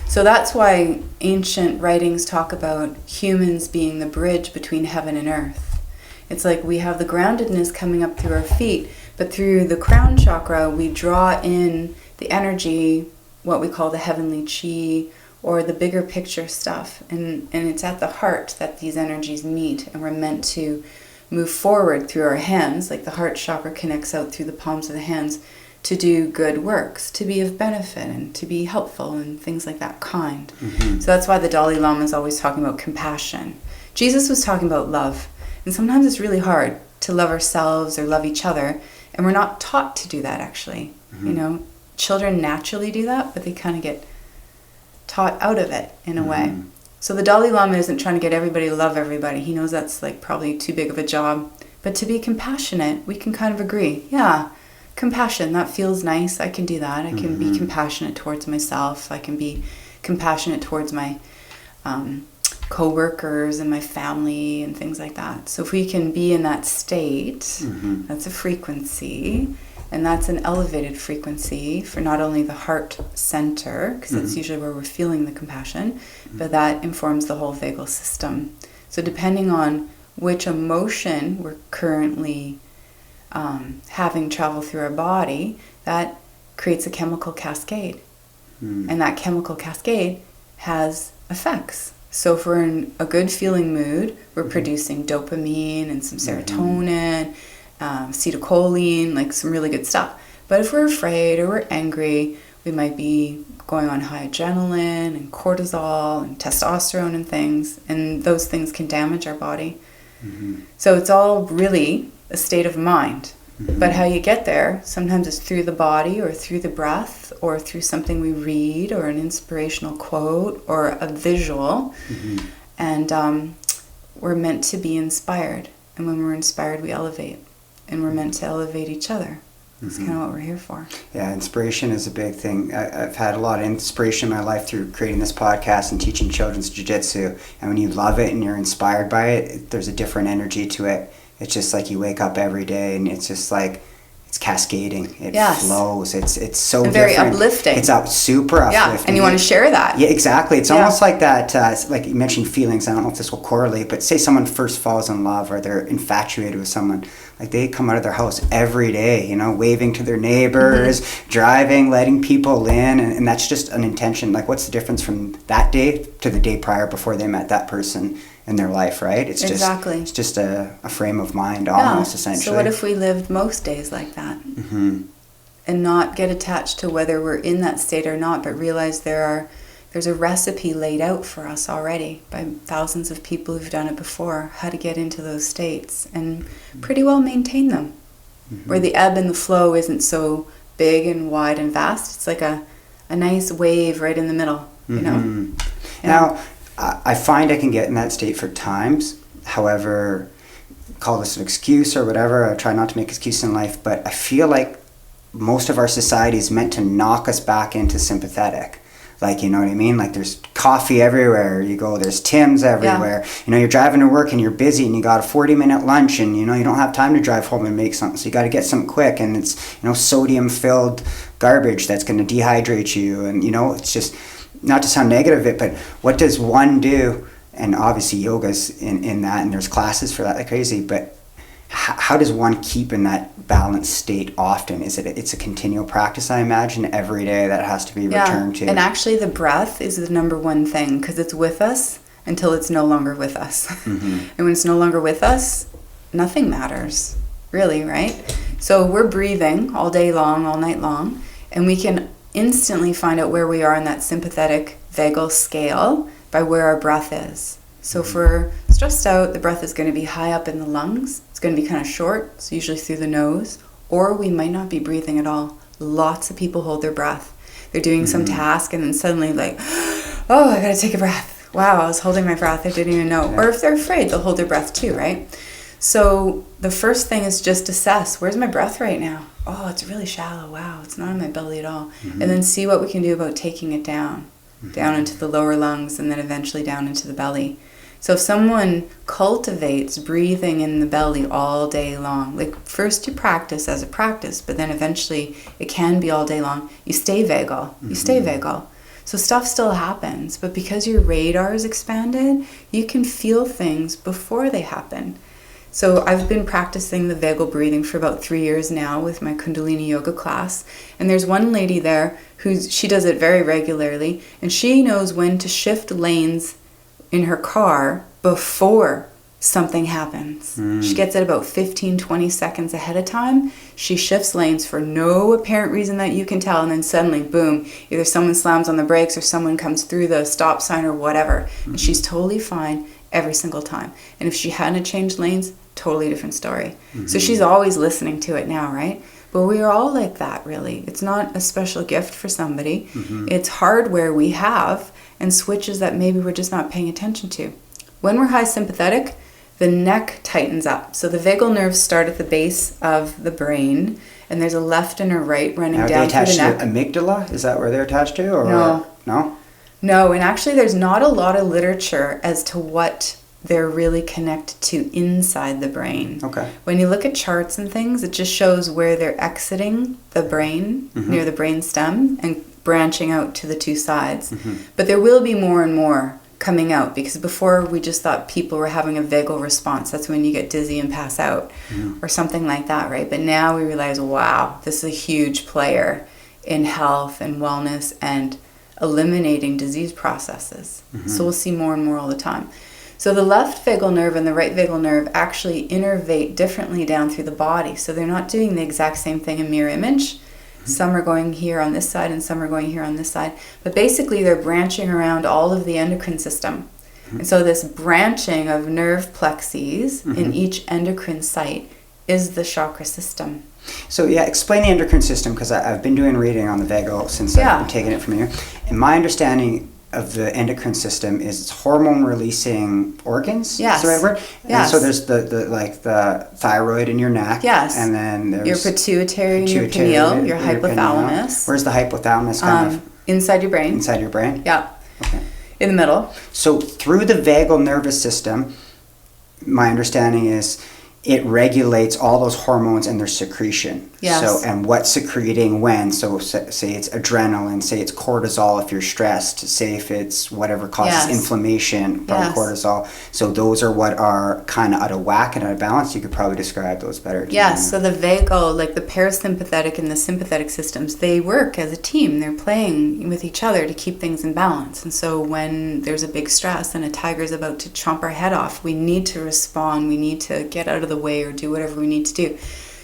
So that's why ancient writings talk about humans being the bridge between heaven and earth. It's like we have the groundedness coming up through our feet, but through the crown chakra, we draw in the energy, what we call the heavenly chi, or the bigger picture stuff. And it's at the heart that these energies meet, and we're meant to move forward through our hands, like the heart chakra connects out through the palms of the hands, to do good works, to be of benefit and to be helpful and things like that, kind. So that's why the Dalai Lama is always talking about compassion. Jesus was talking about love. And sometimes it's really hard to love ourselves or love each other, and we're not taught to do that actually. You know, children naturally do that, but they kind of get taught out of it in a way. So the Dalai Lama isn't trying to get everybody to love everybody. He knows that's like probably too big of a job. But to be compassionate, we can kind of agree. Yeah, compassion, that feels nice. I can do that. I can be compassionate towards myself. I can be compassionate towards my co-workers and my family and things like that. So if we can be in that state, that's a frequency. And that's an elevated frequency for not only the heart center, because that's usually where we're feeling the compassion, but that informs the whole vagal system. So depending on which emotion we're currently having travel through our body, that creates a chemical cascade. And that chemical cascade has effects. So if we're in a good feeling mood, we're producing dopamine and some serotonin, acetylcholine, like some really good stuff. But if we're afraid or we're angry, we might be going on high adrenaline and cortisol and testosterone and things, and those things can damage our body. So it's all really a state of mind. But how you get there, sometimes it's through the body or through the breath or through something we read or an inspirational quote or a visual. And we're meant to be inspired. And when we're inspired, we elevate. And we're meant to elevate each other. That's kind of what we're here for. Yeah, inspiration is a big thing. I've had a lot of inspiration in my life through creating this podcast and teaching children's jiu-jitsu. And when you love it and you're inspired by it, there's a different energy to it. It's just like you wake up every day and it's just like, it's cascading. It Yes. flows. It's so And very different. uplifting. It's super uplifting. Yeah, and you want to share that. Yeah, exactly. It's Yeah. almost like that, like you mentioned feelings. I don't know if this will correlate, but say someone first falls in love or they're infatuated with someone. Like they come out of their house every day, you know, waving to their neighbors, driving, letting people in. And that's just an intention. Like what's the difference from that day to the day prior before they met that person in their life, right? It's just, Exactly. it's just a frame of mind almost, essentially. So what if we lived most days like that? Mm-hmm. And not get attached to whether we're in that state or not, but realize there's a recipe laid out for us already by thousands of people who've done it before, how to get into those states and pretty well maintain them. Mm-hmm. Where the ebb and the flow isn't so big and wide and vast. It's like a nice wave right in the middle, you know? Yeah. Now, I find I can get in that state for times. However, call this an excuse or whatever. I try not to make excuses in life, but I feel like most of our society is meant to knock us back into sympathetic. Like, you know what I mean? Like there's coffee everywhere you go, there's Tim's everywhere. Yeah. You know, you're driving to work and you're busy and you got a 40-minute lunch and, you know, you don't have time to drive home and make something. So you got to get something quick and it's, you know, sodium-filled garbage that's going to dehydrate you. And, you know, it's just, not to sound negative of it, but what does one do? And obviously yoga's in that and there's classes for that like crazy, but how does one keep in that balanced state often? It's a continual practice, I imagine, every day that has to be returned to. And actually the breath is the number one thing because it's with us until it's no longer with us. Mm-hmm. And when it's no longer with us, nothing matters, really, right? So we're breathing all day long, all night long, and we can instantly find out where we are in that sympathetic vagal scale by where our breath is. So if we're stressed out, the breath is going to be high up in the lungs. It's going to be kind of short, so usually through the nose, or we might not be breathing at all. Lots of people hold their breath. They're doing some task and then suddenly like, oh, I got to take a breath. Wow, I was holding my breath. I didn't even know. Or if they're afraid, they'll hold their breath too, right? So the first thing is just assess, where's my breath right now? Oh, it's really shallow. Wow, it's not in my belly at all. And then see what we can do about taking it down into the lower lungs and then eventually down into the belly. So if someone cultivates breathing in the belly all day long, like first you practice as a practice, but then eventually it can be all day long, you stay vagal. You stay vagal. So stuff still happens, but because your radar is expanded, you can feel things before they happen. So I've been practicing the vagal breathing for about 3 years now with my Kundalini yoga class. And there's one lady there she does it very regularly, and she knows when to shift lanes in her car before something happens. She gets it about 15, 20 seconds ahead of time. She shifts lanes for no apparent reason that you can tell, and then suddenly, boom, either someone slams on the brakes or someone comes through the stop sign or whatever. And she's totally fine every single time. And if she hadn't changed lanes, totally different story. So she's always listening to it now, right? But we are all like that, really. It's not a special gift for somebody. It's hardware we have and switches that maybe we're just not paying attention to. When we're high sympathetic, the neck tightens up. So the vagal nerves start at the base of the brain, and there's a left and a right running down through the neck. Are they attached to amygdala? Is that where they're attached to? Or No. No? No, and actually there's not a lot of literature as to what they're really connected to inside the brain. Okay. When you look at charts and things, it just shows where they're exiting the brain, near the brain stem, and branching out to the two sides. But there will be more and more coming out, because before we just thought people were having a vagal response. That's when you get dizzy and pass out or something like that, right? But now we realize, wow, this is a huge player in health and wellness and eliminating disease processes. So we'll see more and more all the time. So the left vagal nerve and the right vagal nerve actually innervate differently down through the body. So they're not doing the exact same thing in mirror image. Some are going here on this side and some are going here on this side. But basically they're branching around all of the endocrine system. And so this branching of nerve plexes in each endocrine site is the chakra system. So yeah, explain the endocrine system, because I've been doing reading on the vagal since I've been taking it from you. And my understanding of the endocrine system is it's hormone releasing organs. Yes. Is the right word? Yes. And so there's the thyroid in your neck. Yes. And then there's your pituitary and your pineal, your hypothalamus. Where's the hypothalamus kind of? Inside your brain. Inside your brain? Yeah. Okay. In the middle. So through the vagal nervous system, my understanding is it regulates all those hormones and their secretion. Yes. So, and what's secreting when? So say it's adrenaline, say it's cortisol if you're stressed, say if it's whatever causes inflammation from cortisol. So those are what are kind of out of whack and out of balance. You could probably describe those better. Yes, so the vagal, like the parasympathetic and the sympathetic systems, they work as a team. They're playing with each other to keep things in balance. And so when there's a big stress and a tiger's about to chomp our head off, we need to respond. We need to get out of the way or do whatever we need to do.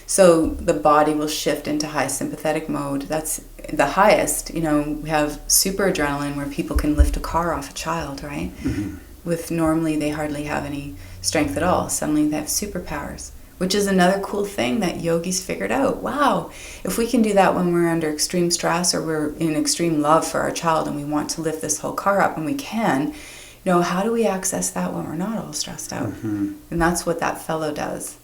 So the body will shift into high sympathetic mode. That's the highest. You know, we have super adrenaline where people can lift a car off a child, right? Mm-hmm. With normally they hardly have any strength at all. Suddenly they have superpowers, which is another cool thing that yogis figured out. Wow, if we can do that when we're under extreme stress or we're in extreme love for our child and we want to lift this whole car up, and we can, you know, how do we access that when we're not all stressed out? Mm-hmm. And that's what that fellow does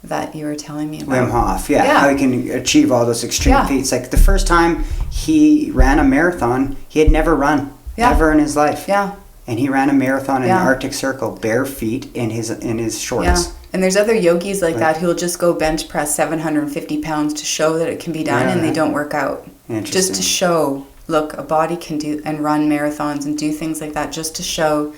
that you were telling me about. Wim Hof, how he can achieve all those extreme feats. Like the first time he ran a marathon, he had never run ever in his life. Yeah. And he ran a marathon in the Arctic Circle, bare feet in his shorts. Yeah. And there's other yogis like that who'll just go bench press 750 pounds to show that it can be done, and they don't work out. Just to show, look, a body can do and run marathons and do things like that, just to show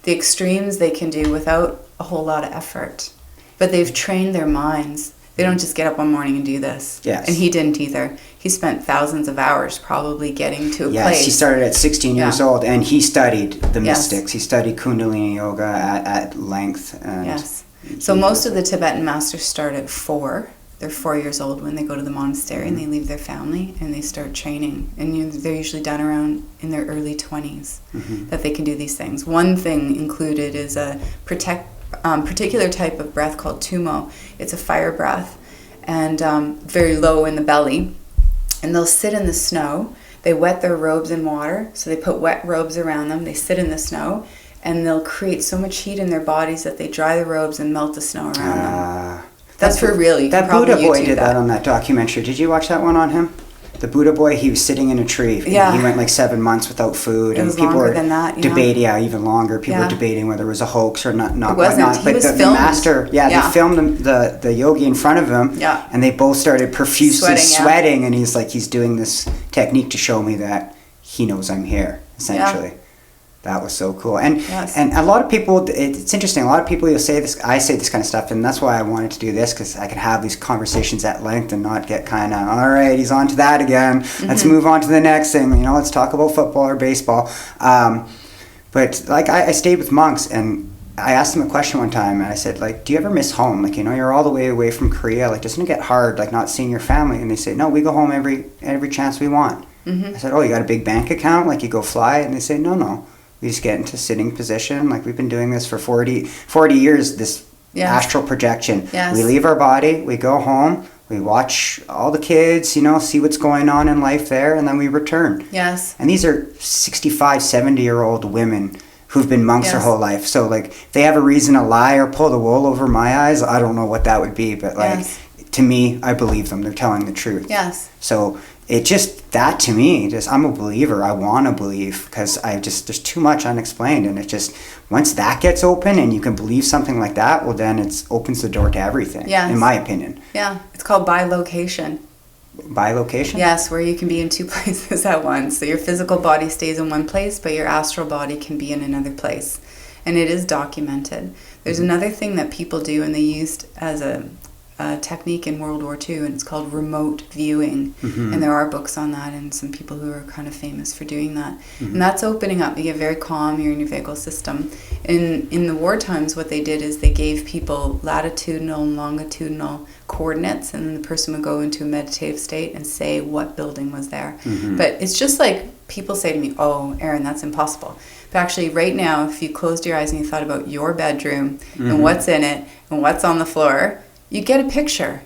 the extremes they can do without a whole lot of effort. But they've trained their minds. They don't just get up one morning and do this. Yes. And he didn't either. He spent thousands of hours probably getting to a place. Yes, he started at 16 years old, and he studied the mystics. He studied Kundalini Yoga at length. And so most of the Tibetan masters start at 4. They're 4 years old when they go to the monastery, and they leave their family and they start training. And they're usually done around in their early 20s that they can do these things. One thing included is a particular type of breath called tumo. It's a fire breath, and very low in the belly. And they'll sit in the snow. They wet their robes in water, so they put wet robes around them. They sit in the snow, and they'll create so much heat in their bodies that they dry the robes and melt the snow around them. That's for real. You that Buddha boy did that on that documentary. Did you watch that one on him? The Buddha boy, he was sitting in a tree. Yeah. He went like 7 months without food. It was and people longer than that. Debating, even longer. People were debating whether it was a hoax or not. It wasn't. He was the master, they filmed the yogi in front of him. Yeah. And they both started profusely sweating. And he's doing this technique to show me that he knows I'm here, essentially. Yeah. That was so cool. And and a lot of people, it's interesting, a lot of people, you'll say this, I say this kind of stuff, and that's why I wanted to do this, because I can have these conversations at length and not get kind of, all right, he's on to that again. Let's move on to the next thing. You know, let's talk about football or baseball. But like I stayed with monks, and I asked them a question one time, and I said, like, do you ever miss home? Like, you know, you're all the way away from Korea. Like, doesn't it get hard, like, not seeing your family? And they say, no, we go home every chance we want. I said, oh, you got a big bank account? Like, you go fly? And they say, no. We just get into sitting position. Like, we've been doing this for 40 years, this astral projection. Yes. We leave our body, we go home, we watch all the kids, you know, see what's going on in life there, and then we return. Yes. And these are 65, 70-year-old women who've been monks their whole life. So, like, if they have a reason to lie or pull the wool over my eyes, I don't know what that would be. But, like, to me, I believe them. They're telling the truth. Yes. So it just, that to me, I'm a believer. I want to believe, because there's too much unexplained. And it just, once that gets open and you can believe something like that, well, then it opens the door to everything, in my opinion. Yeah. It's called bilocation. Bilocation? Yes, where you can be in 2 places at once. So your physical body stays in one place, but your astral body can be in another place. And it is documented. There's another thing that people do, and they used as a technique in World War II, and it's called remote viewing. And there are books on that, and some people who are kind of famous for doing that. And that's opening up. You get very calm, you're in your vagal system. In the war times, what they did is they gave people latitudinal and longitudinal coordinates, and then the person would go into a meditative state and say what building was there. But it's just like, people say to me, oh, Erin, that's impossible. But actually, right now, if you closed your eyes and you thought about your bedroom and what's in it and what's on the floor, you get a picture.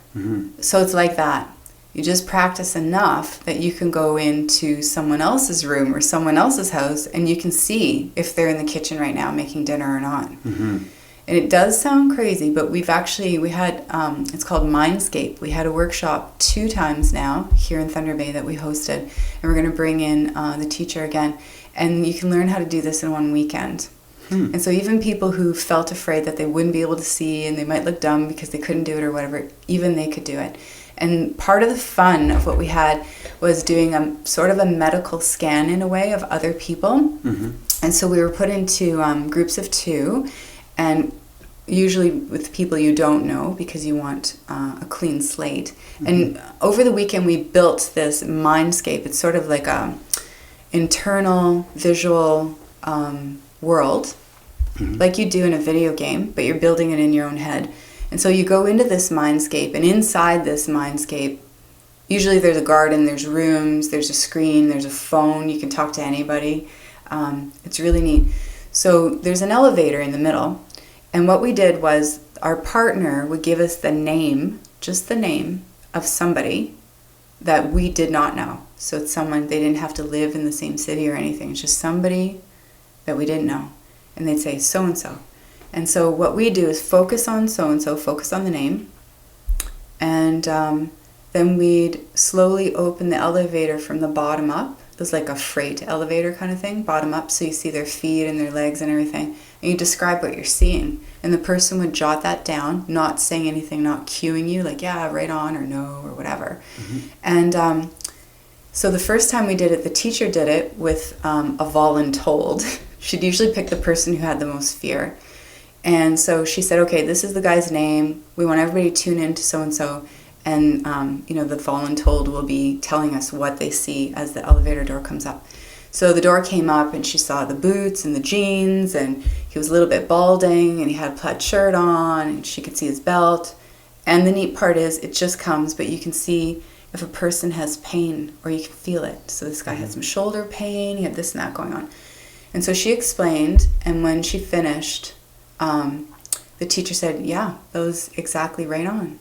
So it's like that. You just practice enough that you can go into someone else's room or someone else's house, and you can see if they're in the kitchen right now making dinner or not. And it does sound crazy, but we had, it's called Mindscape. We had a workshop 2 times now here in Thunder Bay that we hosted, and we're going to bring in the teacher again. And you can learn how to do this in one weekend. And so even people who felt afraid that they wouldn't be able to see and they might look dumb because they couldn't do it or whatever, even they could do it. And part of the fun of what we had was doing a sort of a medical scan in a way of other people. And so we were put into groups of 2, and usually with people you don't know, because you want a clean slate. And over the weekend we built this mindscape. It's sort of like a internal visual world, like you do in a video game, but you're building it in your own head. And so you go into this mindscape, and inside this mindscape, usually there's a garden, there's rooms, there's a screen, there's a phone, you can talk to anybody. It's really neat. So there's an elevator in the middle, and what we did was our partner would give us the name, just the name of somebody that we did not know. So it's someone, they didn't have to live in the same city or anything, it's just somebody that we didn't know. And they'd say so-and-so. And so what we do is focus on so-and-so, focus on the name, and then we'd slowly open the elevator from the bottom up. It was like a freight elevator kind of thing, bottom up, so you see their feet and their legs and everything. And you describe what you're seeing. And the person would jot that down, not saying anything, not cueing you, like, yeah, right on, or no, or whatever. And so the first time we did it, the teacher did it with a voluntold. She'd usually pick the person who had the most fear. And so she said, okay, this is the guy's name. We want everybody to tune in to so-and-so. And, the voluntold will be telling us what they see as the elevator door comes up. So the door came up, and she saw the boots and the jeans, and he was a little bit balding, and he had a plaid shirt on, and she could see his belt. And the neat part is it just comes, but you can see if a person has pain, or you can feel it. So this guy had some shoulder pain, he had this and that going on. And so she explained, and when she finished, the teacher said, yeah, that was exactly right on.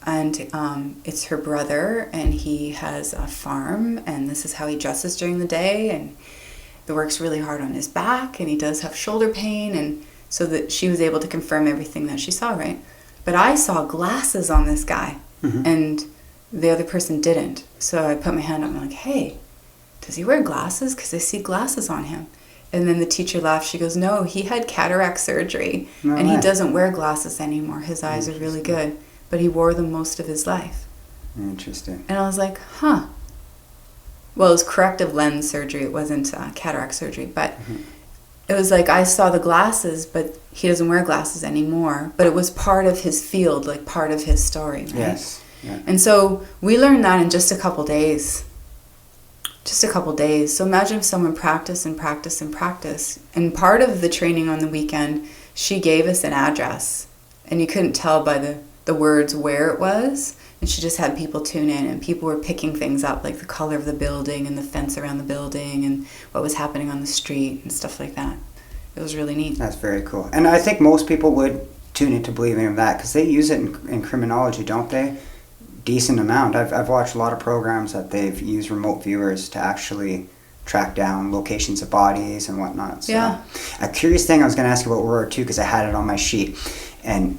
And it's her brother, and he has a farm, and this is how he dresses during the day, and he works really hard on his back, and he does have shoulder pain, and so that she was able to confirm everything that she saw, right? But I saw glasses on this guy, and the other person didn't. So I put my hand up, and I'm like, hey, does he wear glasses? Because I see glasses on him. And then the teacher laughed. She goes, no, he had cataract surgery, and he doesn't wear glasses anymore. His eyes are really good. But he wore them most of his life. Interesting. And I was like, huh. Well, it was corrective lens surgery. It wasn't cataract surgery. But it was like I saw the glasses, but he doesn't wear glasses anymore. But it was part of his field, like part of his story, right? Yes. Yeah. And so we learned that in just a couple days. Just a couple days. So imagine if someone practiced and practiced and practiced. And part of the training on the weekend, she gave us an address. And you couldn't tell by the words where it was, and she just had people tune in, and people were picking things up, like the color of the building and the fence around the building and what was happening on the street and stuff like that. It was really neat. That's very cool. And I think most people would tune into believing in that, because they use it in criminology, don't they? Decent amount. I've watched a lot of programs that they've used remote viewers to actually track down locations of bodies and whatnot. So, yeah. A curious thing I was going to ask you about World War II, because I had it on my sheet, and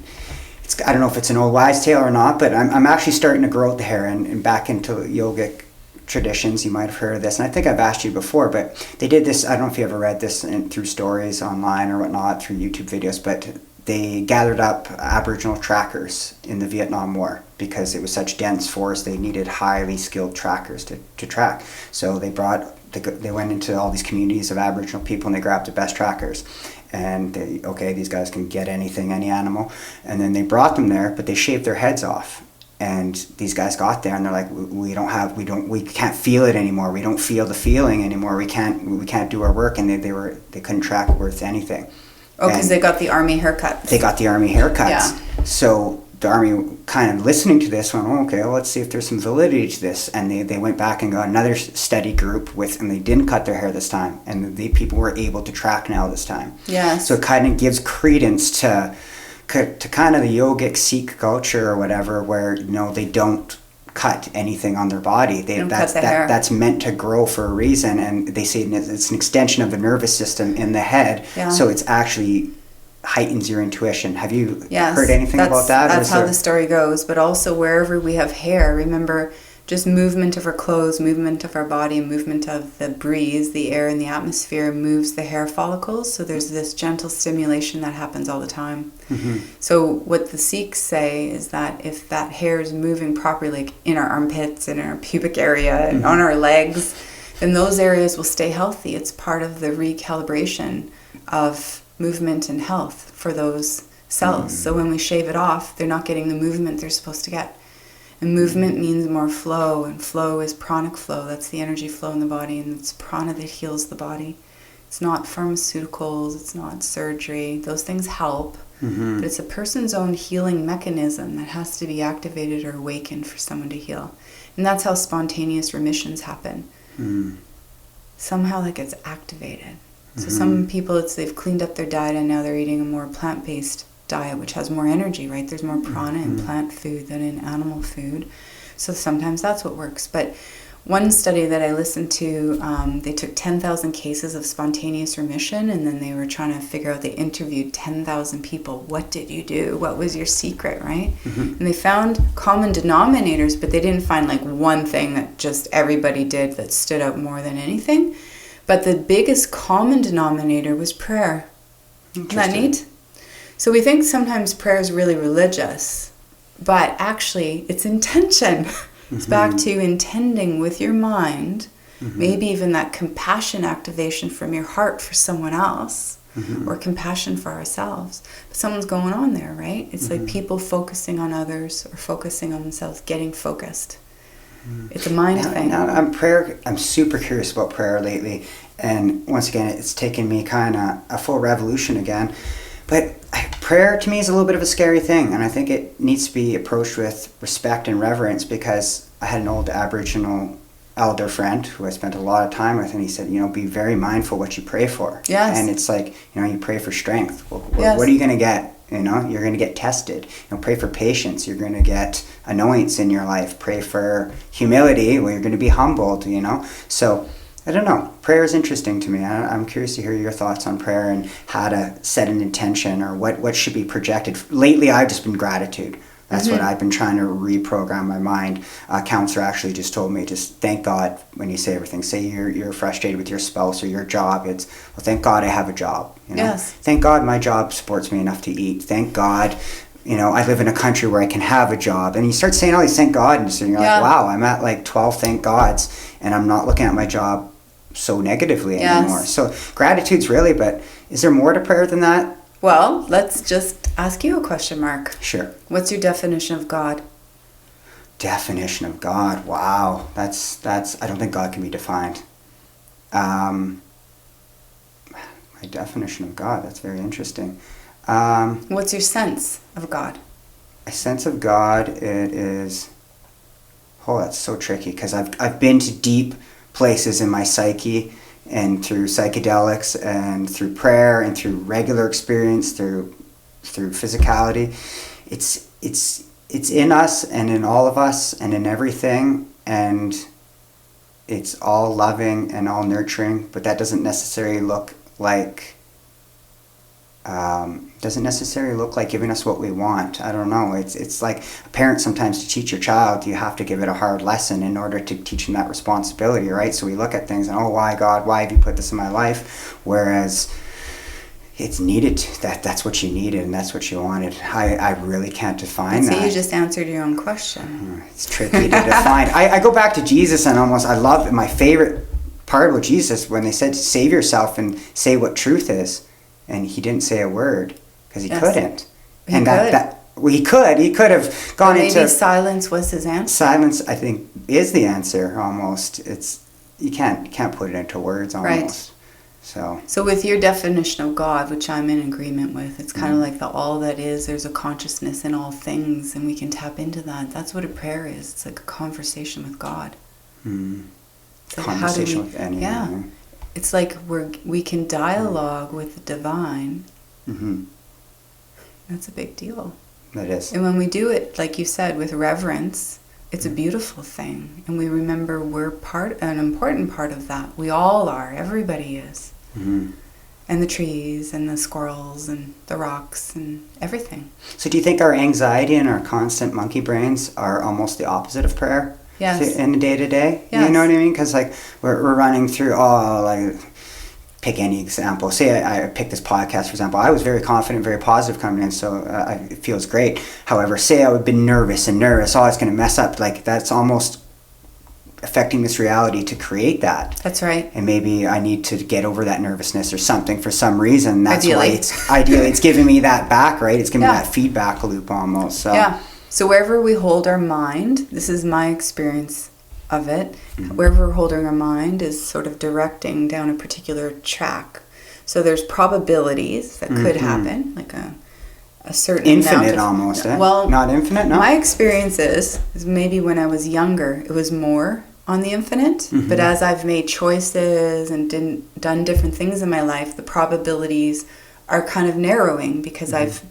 I don't know if it's an old wives' tale or not, but I'm actually starting to grow out the hair and back into yogic traditions. You might have heard of this, and I think I've asked you before, but they did this, I don't know if you ever read this through stories online or whatnot, through YouTube videos, but they gathered up Aboriginal trackers in the Vietnam War because it was such dense forest. They needed highly skilled trackers to track. So they went into all these communities of Aboriginal people, and they grabbed the best trackers. And these guys can get anything, any animal. And then they brought them there, but they shaved their heads off. And these guys got there, and they're like, we can't feel it anymore. We don't feel the feeling anymore. We can't do our work. And they couldn't track worth anything. Oh, because they got the army haircuts. They got the army haircuts. Yeah. So the army, kind of listening to this, went, well, let's see if there's some validity to this. And they went back and got another study group and they didn't cut their hair this time. And the people were able to track now this time. Yeah. So it kind of gives credence to kind of the yogic Sikh culture or whatever, where they don't cut anything on their body. That's meant to grow for a reason, and they say it's an extension of the nervous system in the head. Yeah. So it's actually heightens your intuition. Have you heard anything about that? That's how the story goes. But also wherever we have hair, remember just movement of our clothes, movement of our body, movement of the breeze, the air in the atmosphere moves the hair follicles. So there's this gentle stimulation that happens all the time. So what the Sikhs say is that if that hair is moving properly, like in our armpits and in our pubic area and on our legs, then those areas will stay healthy. It's part of the recalibration of movement and health for those cells. So when we shave it off, they're not getting the movement they're supposed to get. And movement means more flow, and flow is pranic flow. That's the energy flow in the body, and it's prana that heals the body. It's not pharmaceuticals, it's not surgery. Those things help, but it's a person's own healing mechanism that has to be activated or awakened for someone to heal. And that's how spontaneous remissions happen. Somehow that gets activated. So some people, they've cleaned up their diet and now they're eating a more plant-based diet, which has more energy, right? There's more prana in plant food than in animal food. So sometimes that's what works. But one study that I listened to, they took 10,000 cases of spontaneous remission, and then they were trying to figure out, they interviewed 10,000 people. What did you do? What was your secret, right? And they found common denominators, but they didn't find like one thing that just everybody did that stood out more than anything. But the biggest common denominator was prayer. Isn't that neat? So we think sometimes prayer is really religious, but actually it's intention. It's back to intending with your mind, maybe even that compassion activation from your heart for someone else, or compassion for ourselves. But someone's going on there, right? It's like people focusing on others or focusing on themselves, getting focused. It's a mind thing. Now, I'm super curious about prayer lately, and once again, it's taken me kind of a full revolution again. But prayer to me is a little bit of a scary thing, and I think it needs to be approached with respect and reverence, because I had an old Aboriginal elder friend who I spent a lot of time with, and he said, be very mindful what you pray for. Yes. And it's like, you pray for strength. Well, what are you going to get? You're going to get tested. Pray for patience. You're going to get annoyance in your life. Pray for humility. Well, you're going to be humbled, So I don't know. Prayer is interesting to me. I'm curious to hear your thoughts on prayer and how to set an intention, or what should be projected. Lately, I've just been gratitude. That's what I've been trying to reprogram my mind. A counselor actually just told me, just thank God when you say everything. Say you're frustrated with your spouse or your job. It's, well, thank God I have a job. Yes. Thank God my job supports me enough to eat. Thank God, I live in a country where I can have a job. And you start saying all these thank God, and you're like, wow, I'm at like 12 thank Gods, and I'm not looking at my job so negatively anymore. So gratitude's really, but is there more to prayer than that? Well, let's just ask you a question, Mark. Sure. What's your definition of God? Definition of God. Wow. That's I don't think God can be defined. My definition of God, that's very interesting. What's your sense of God? A sense of God, it is, that's so tricky, because I've been to deep places in my psyche, and through psychedelics and through prayer and through regular experience, through physicality. It's in us and in all of us and in everything, and it's all loving and all nurturing, but that doesn't necessarily look like giving us what we want. I don't know. It's like a parent, sometimes to teach your child, you have to give it a hard lesson in order to teach them that responsibility, right? So we look at things and, why God, why have you put this in my life? Whereas it's needed, that's what you needed and that's what you wanted. I really can't define that. So you just answered your own question. It's tricky to define. I go back to Jesus, and I love my favorite part about Jesus when they said, save yourself and say what truth is. And he didn't say a word because he couldn't. He could have gone into. Maybe silence was his answer. Silence, I think, is the answer almost. It's you can't put it into words almost. Right. So with your definition of God, which I'm in agreement with, it's kind of like the all that is. There's a consciousness in all things, and we can tap into that. That's what a prayer is. It's like a conversation with God. It's like, conversation with anyone. Yeah. It's like we can dialogue with the divine. That's a big deal. That is. And when we do it, like you said, with reverence, it's a beautiful thing. And we remember we're an important part of that. We all are. Everybody is. And the trees and the squirrels and the rocks and everything. So do you think our anxiety and our constant monkey brains are almost the opposite of prayer? Yes. in the day-to-day. Yes. You know what I mean? Because like we're running through, pick any example. Say I pick this podcast, for example. I was very confident, very positive coming in, so it feels great. However, say I would have been nervous, it's going to mess up. Like that's almost affecting this reality to create that. That's right. And maybe I need to get over that nervousness or something for some reason. That's Ideally. why it's giving me that back, right? It's giving me that feedback loop almost. So. Yeah. So wherever we hold our mind, this is my experience of it, wherever we're holding our mind is sort of directing down a particular track. So there's probabilities that could happen, like a certain infinite amount almost, eh? Well, not infinite, no? My experience is maybe when I was younger, it was more on the infinite, but as I've made choices and done different things in my life, the probabilities are kind of narrowing because I've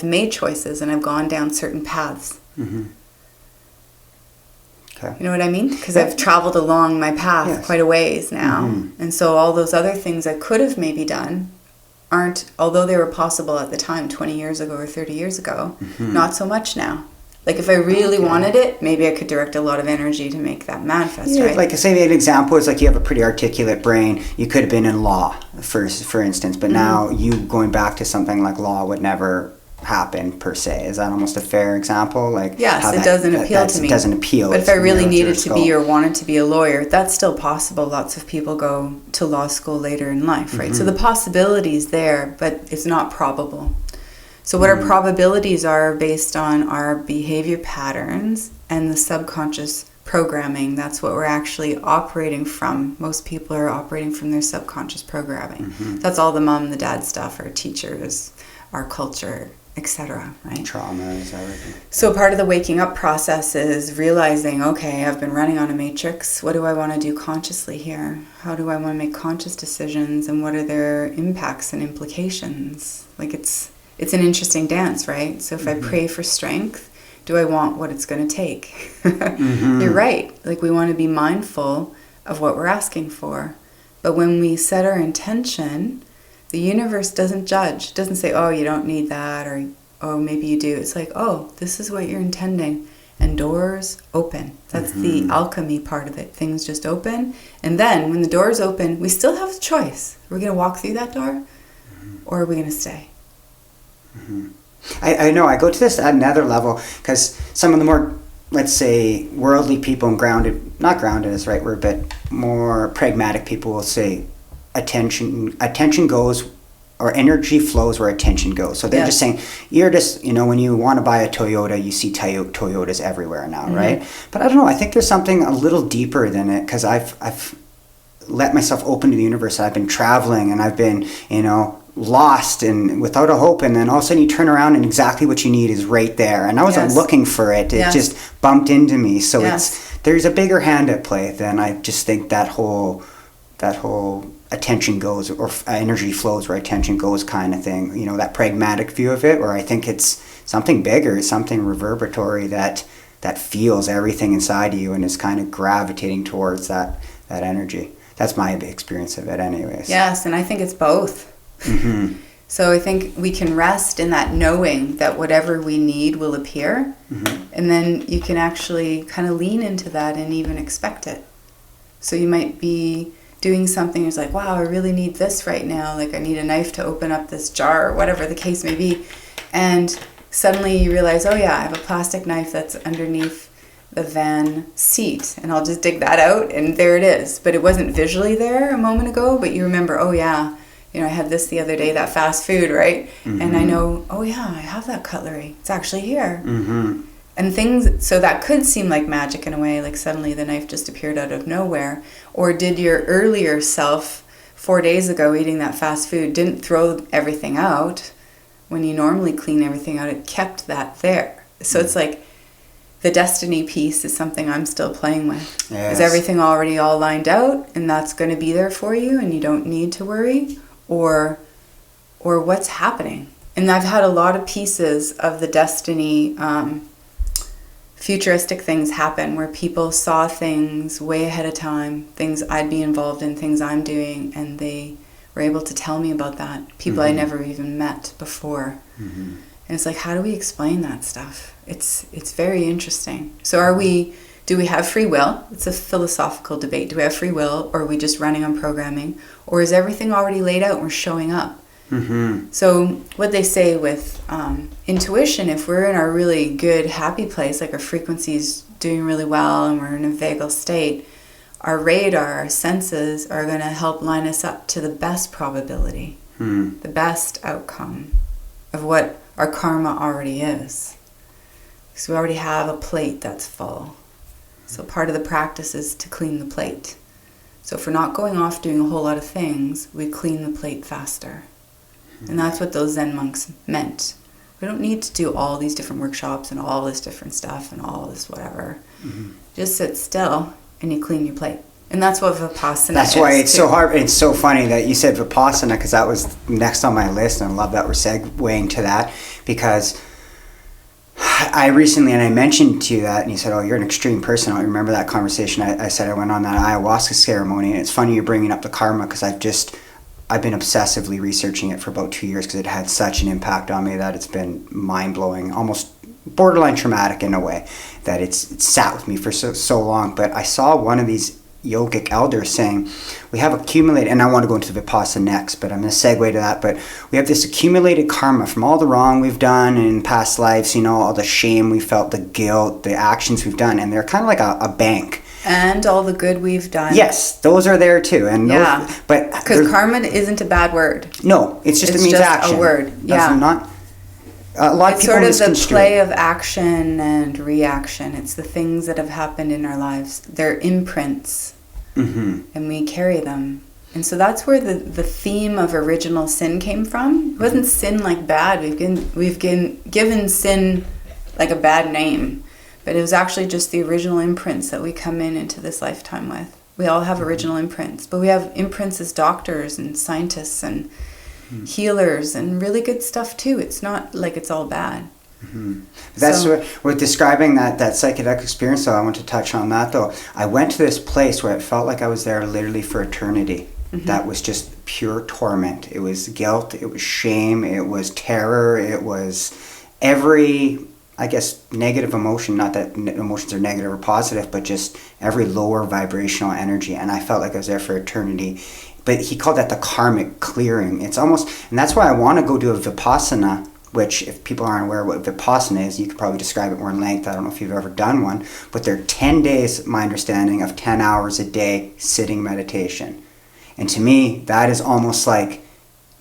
made choices and I've gone down certain paths. Okay. You know what I mean? Because I've traveled along my path quite a ways now. And so all those other things I could have maybe done aren't, although they were possible at the time, 20 years ago or 30 years ago, not so much now. Like if I really wanted it, maybe I could direct a lot of energy to make that manifest, right? Like say an example is like you have a pretty articulate brain. You could have been in law, for instance, but now you going back to something like law would never happen per se. Is that almost a fair example? Like yes, it doesn't appeal to me. It doesn't appeal. But if I really needed to be or wanted to be a lawyer, that's still possible. Lots of people go to law school later in life, right? So the possibility is there, but it's not probable. So what our probabilities are based on our behavior patterns and the subconscious programming. That's what we're actually operating from. Most people are operating from their subconscious programming. That's all the mom, the dad stuff, our teachers, our culture, etc., right? Traumas, everything. So part of the waking up process is realizing, okay, I've been running on a matrix. What do I want to do consciously here? How do I want to make conscious decisions, and what are their impacts and implications? Like it's an interesting dance, right? So if I pray for strength, do I want what it's going to take? You're right. Like we want to be mindful of what we're asking for. But when we set our intention, the universe doesn't judge. It doesn't say, oh, you don't need that, or oh, maybe you do. It's like, oh, this is what you're intending. And doors open. That's the alchemy part of it. Things just open. And then when the doors open, we still have a choice. Are we going to walk through that door, or are we going to stay? I know. I go to this at another level because some of the more, let's say, worldly people and not grounded is the right word, but more pragmatic people will say attention goes, or energy flows where attention goes. So they're just saying, you're just, when you want to buy a Toyota, you see Toyotas everywhere now, right? But I don't know. I think there's something a little deeper than it, because I've let myself open to the universe. I've been traveling and I've been, lost and without a hope, and then all of a sudden you turn around and exactly what you need is right there, and I wasn't looking for it. It just bumped into me. So there's a bigger hand at play than I just think that whole attention goes, or energy flows where attention goes kind of thing, that pragmatic view of it, or I think it's something bigger, something reverberatory that feels everything inside of you and is kind of gravitating towards that energy. That's my experience of it anyways. Yes, and I think it's both. So I think we can rest in that knowing that whatever we need will appear, and then you can actually kind of lean into that and even expect it. So you might be doing something, it's like, wow, I really need this right now, like I need a knife to open up this jar, or whatever the case may be, and suddenly you realize, oh yeah, I have a plastic knife that's underneath the van seat, and I'll just dig that out, and there it is. But it wasn't visually there a moment ago, but you remember, oh yeah, I had this the other day, that fast food, right? And I know, oh yeah, I have that cutlery. It's actually here. And things, so that could seem like magic in a way, like suddenly the knife just appeared out of nowhere. Or did your earlier self 4 days ago eating that fast food didn't throw everything out when you normally clean everything out, it kept that there. So it's like the destiny piece is something I'm still playing with. Is everything already all lined out and that's going to be there for you and you don't need to worry? Or what's happening? And I've had a lot of pieces of the destiny futuristic things happen where people saw things way ahead of time, things I'd be involved in, things I'm doing, and they were able to tell me about that. People I never even met before. And it's like, how do we explain that stuff? It's very interesting. So are we Do we have free will? It's a philosophical debate. Do we have free will, or are we just running on programming? Or is everything already laid out and we're showing up? Mm-hmm. So what they say with intuition, if we're in our really good, happy place, like our frequency's doing really well and we're in a vagal state, our radar, our senses are going to help line us up to the best probability, the best outcome of what our karma already is. Because we already have a plate that's full. So part of the practice is to clean the plate. So if we're not going off doing a whole lot of things, we clean the plate faster. And that's what those Zen monks meant. We don't need to do all these different workshops and all this different stuff and all this whatever. Just sit still and you clean your plate. And that's what Vipassana is. That's why it's too. so hard. It's so funny that you said Vipassana, because that was next on my list, and I love that we're segueing to that, because I recently, and I mentioned to you that, and you said, oh, you're an extreme person. I remember that conversation. I said I went on that ayahuasca ceremony, and it's funny you're bringing up the karma, because I've been obsessively researching it for about 2 years, because it had such an impact on me that it's been mind-blowing, almost borderline traumatic in a way, that it's sat with me for so long. But I saw one of these yogic elders saying, we have accumulated, and I want to go into Vipassana next, but I'm going to segue to that, but we have this accumulated karma from all the wrong we've done in past lives, all the shame we felt, the guilt, the actions we've done, and they're kind of like a bank. And all the good we've done. Yes, those are there too. And yeah, but because karma isn't a bad word. No, it means just action. A word. Yeah, that's not. A lot of it's people sort of the play of action and reaction. It's the things that have happened in our lives. They're imprints, and we carry them. And so that's where the theme of original sin came from. It wasn't sin like bad. We've given sin like a bad name. But it was actually just the original imprints that we come into this lifetime with. We all have original imprints, but we have imprints as doctors and scientists and healers and really good stuff too. It's not like it's all bad. That's what we're describing, that psychedelic experience, though. I want to touch on that, though. I went to this place where it felt like I was there literally for eternity. That was just pure torment. It was guilt, it was shame, it was terror, it was every, I guess, negative emotion, not that emotions are negative or positive, but just every lower vibrational energy. And I felt like I was there for eternity. But he called that the karmic clearing. It's almost, and that's why I want to go do a Vipassana, which if people aren't aware what Vipassana is, you could probably describe it more in length. I don't know if you've ever done one, but they're 10 days, my understanding, of 10 hours a day sitting meditation. And to me, that is almost like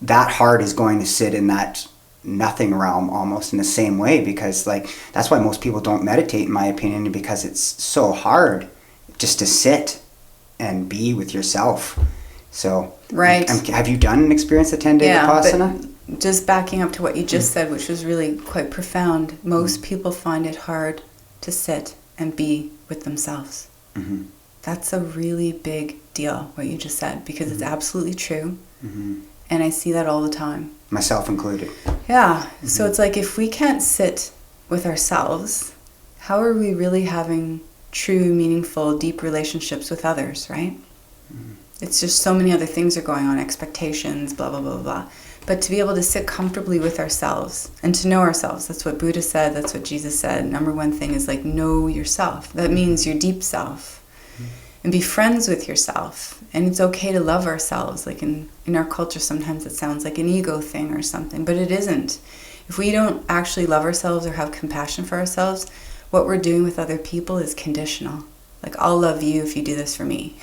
that heart is going to sit in that nothing realm almost in the same way, because like that's why most people don't meditate, in my opinion, because it's so hard just to sit and be with yourself. So right. Have you done an experience of 10-day Vipassana? But just backing up to what you just said, which was really quite profound, most people find it hard to sit and be with themselves. That's a really big deal, what you just said, because it's absolutely true. And I see that all the time. Myself included. Yeah. So it's like, if we can't sit with ourselves, how are we really having true, meaningful, deep relationships with others, right? It's just so many other things are going on, expectations, blah, blah, blah, blah. But to be able to sit comfortably with ourselves and to know ourselves, that's what Buddha said, that's what Jesus said. Number one thing is like, know yourself. That means your deep self. And be friends with yourself. And it's okay to love ourselves. Like in our culture, sometimes it sounds like an ego thing or something, but it isn't. If we don't actually love ourselves or have compassion for ourselves, what we're doing with other people is conditional. Like, I'll love you if you do this for me.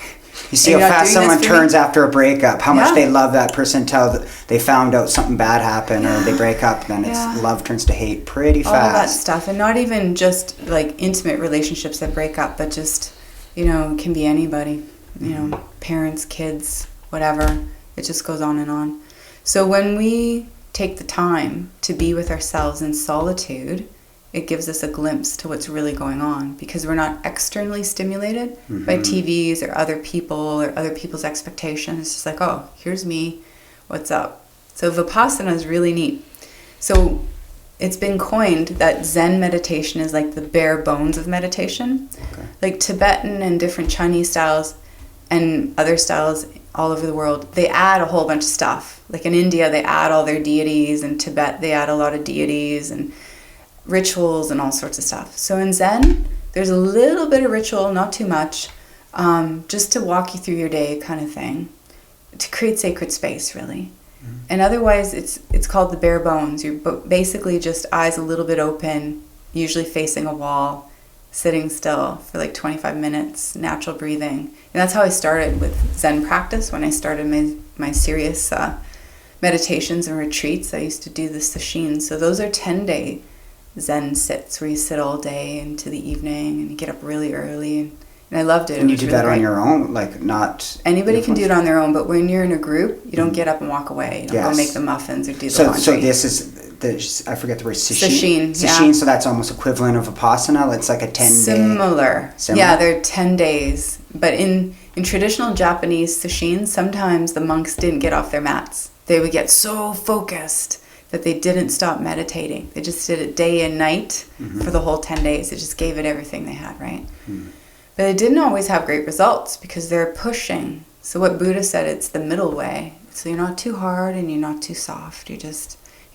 You see how fast someone turns after a breakup, how much they love that person until they found out something bad happened or they break up, then it's love turns to hate pretty fast. All that stuff. And not even just like intimate relationships that break up, but just, it can be anybody, parents, kids, whatever. It just goes on and on. So when we take the time to be with ourselves in solitude, it gives us a glimpse to what's really going on, because we're not externally stimulated by TVs or other people or other people's expectations. It's just like, oh, here's me, what's up? So Vipassana is really neat. So it's been coined that Zen meditation is like the bare bones of meditation. Okay. Like Tibetan and different Chinese styles and other styles all over the world, they add a whole bunch of stuff. Like in India, they add all their deities. In Tibet, they add a lot of deities and rituals and all sorts of stuff. So in Zen, There's a little bit of ritual, not too much, just to walk you through your day kind of thing, to create sacred space, really. And otherwise, it's called the bare bones. You're basically just eyes a little bit open, usually facing a wall, sitting still for like 25 minutes, natural breathing. And that's how I started with Zen practice. When I started my serious meditations and retreats, I used to do the sesshin. So those are 10-day Zen sits where you sit all day into the evening and you get up really early. And I loved it. And you do that on your own, like not... Anybody can do it on their own, but when you're in a group, you don't get up and walk away. You don't go make the muffins or do the laundry. So this is, I forget the word, sesshin? Sesshin, yeah. So that's almost equivalent of Vipassana. It's like a 10-day... Similar. Yeah, they're 10 days. But in traditional Japanese sesshin, sometimes the monks didn't get off their mats. They would get so focused that they didn't stop meditating. They just did it day and night for the whole 10 days. They just gave it everything they had, right? But it didn't always have great results because they're pushing. So what Buddha said, it's the middle way. So you're not too hard and you're not too soft. You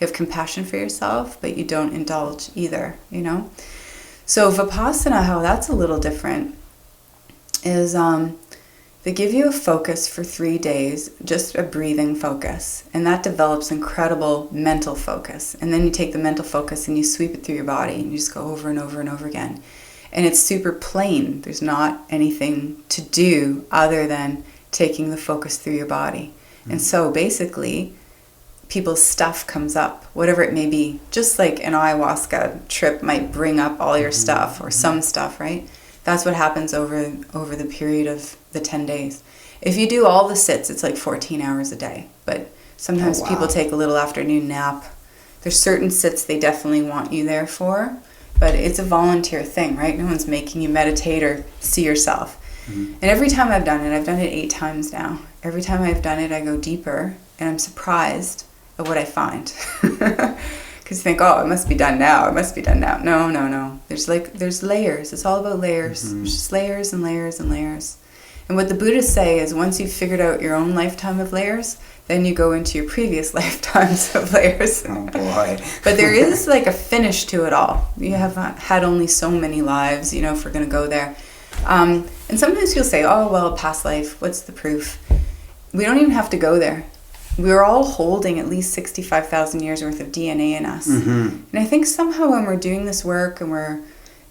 have compassion for yourself, but you don't indulge either, you know? So Vipassana, how that's a little different, is they give you a focus for 3 days, just a breathing focus. And that develops incredible mental focus. And then you take the mental focus and you sweep it through your body and you just go over and over and over again. And it's super plain. There's not anything to do other than taking the focus through your body. And so basically, people's stuff comes up, whatever it may be. Just like an ayahuasca trip might bring up all your stuff or some stuff, right? That's what happens over the period of the 10 days. If you do all the sits, it's like 14 hours a day. But sometimes people take a little afternoon nap. There's certain sits they definitely want you there for. But it's a volunteer thing, right? No one's making you meditate or see yourself. And every time I've done it 8 times now. Every time I've done it, I go deeper, and I'm surprised at what I find. Because you think, oh, it must be done now. It must be done now. No. There's layers. It's all about layers. There's just layers and layers and layers. And what the Buddhists say is once you've figured out your own lifetime of layers, then you go into your previous lifetimes of layers. Oh boy. But there is like a finish to it all. You have had only so many lives, you know, if we're going to go there. And sometimes you'll say, oh, well, past life, what's the proof? We don't even have to go there. We're all holding at least 65,000 years worth of DNA in us. And I think somehow when we're doing this work and we're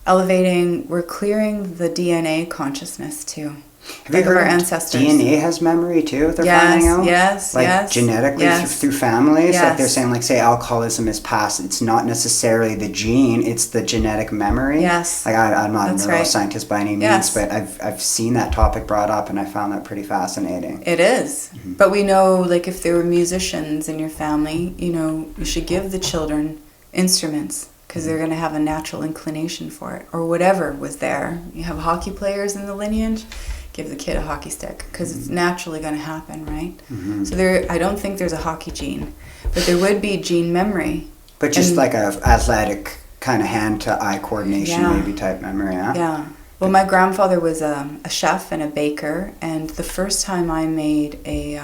elevating, we're clearing the DNA consciousness too. Have you heard our ancestors? DNA has memory too? They're finding out. Yes. Genetically through families. Like they're saying, like say alcoholism is passed. It's not necessarily the gene. It's the genetic memory. Yes. Like I'm not a neuroscientist by any means, but Yes. I've seen that topic brought up, and I found that pretty fascinating. It is. But we know, like if there were musicians in your family, you know, you should give the children instruments because they're going to have a natural inclination for it, or whatever was there. You have hockey players in the lineage. Give the kid a hockey stick because it's naturally going to happen, right? So I don't think there's a hockey gene, but there would be gene memory. But just like a athletic kind of hand-to-eye coordination maybe type memory, huh? Yeah. Well, my grandfather was a chef and a baker, and the first time I made a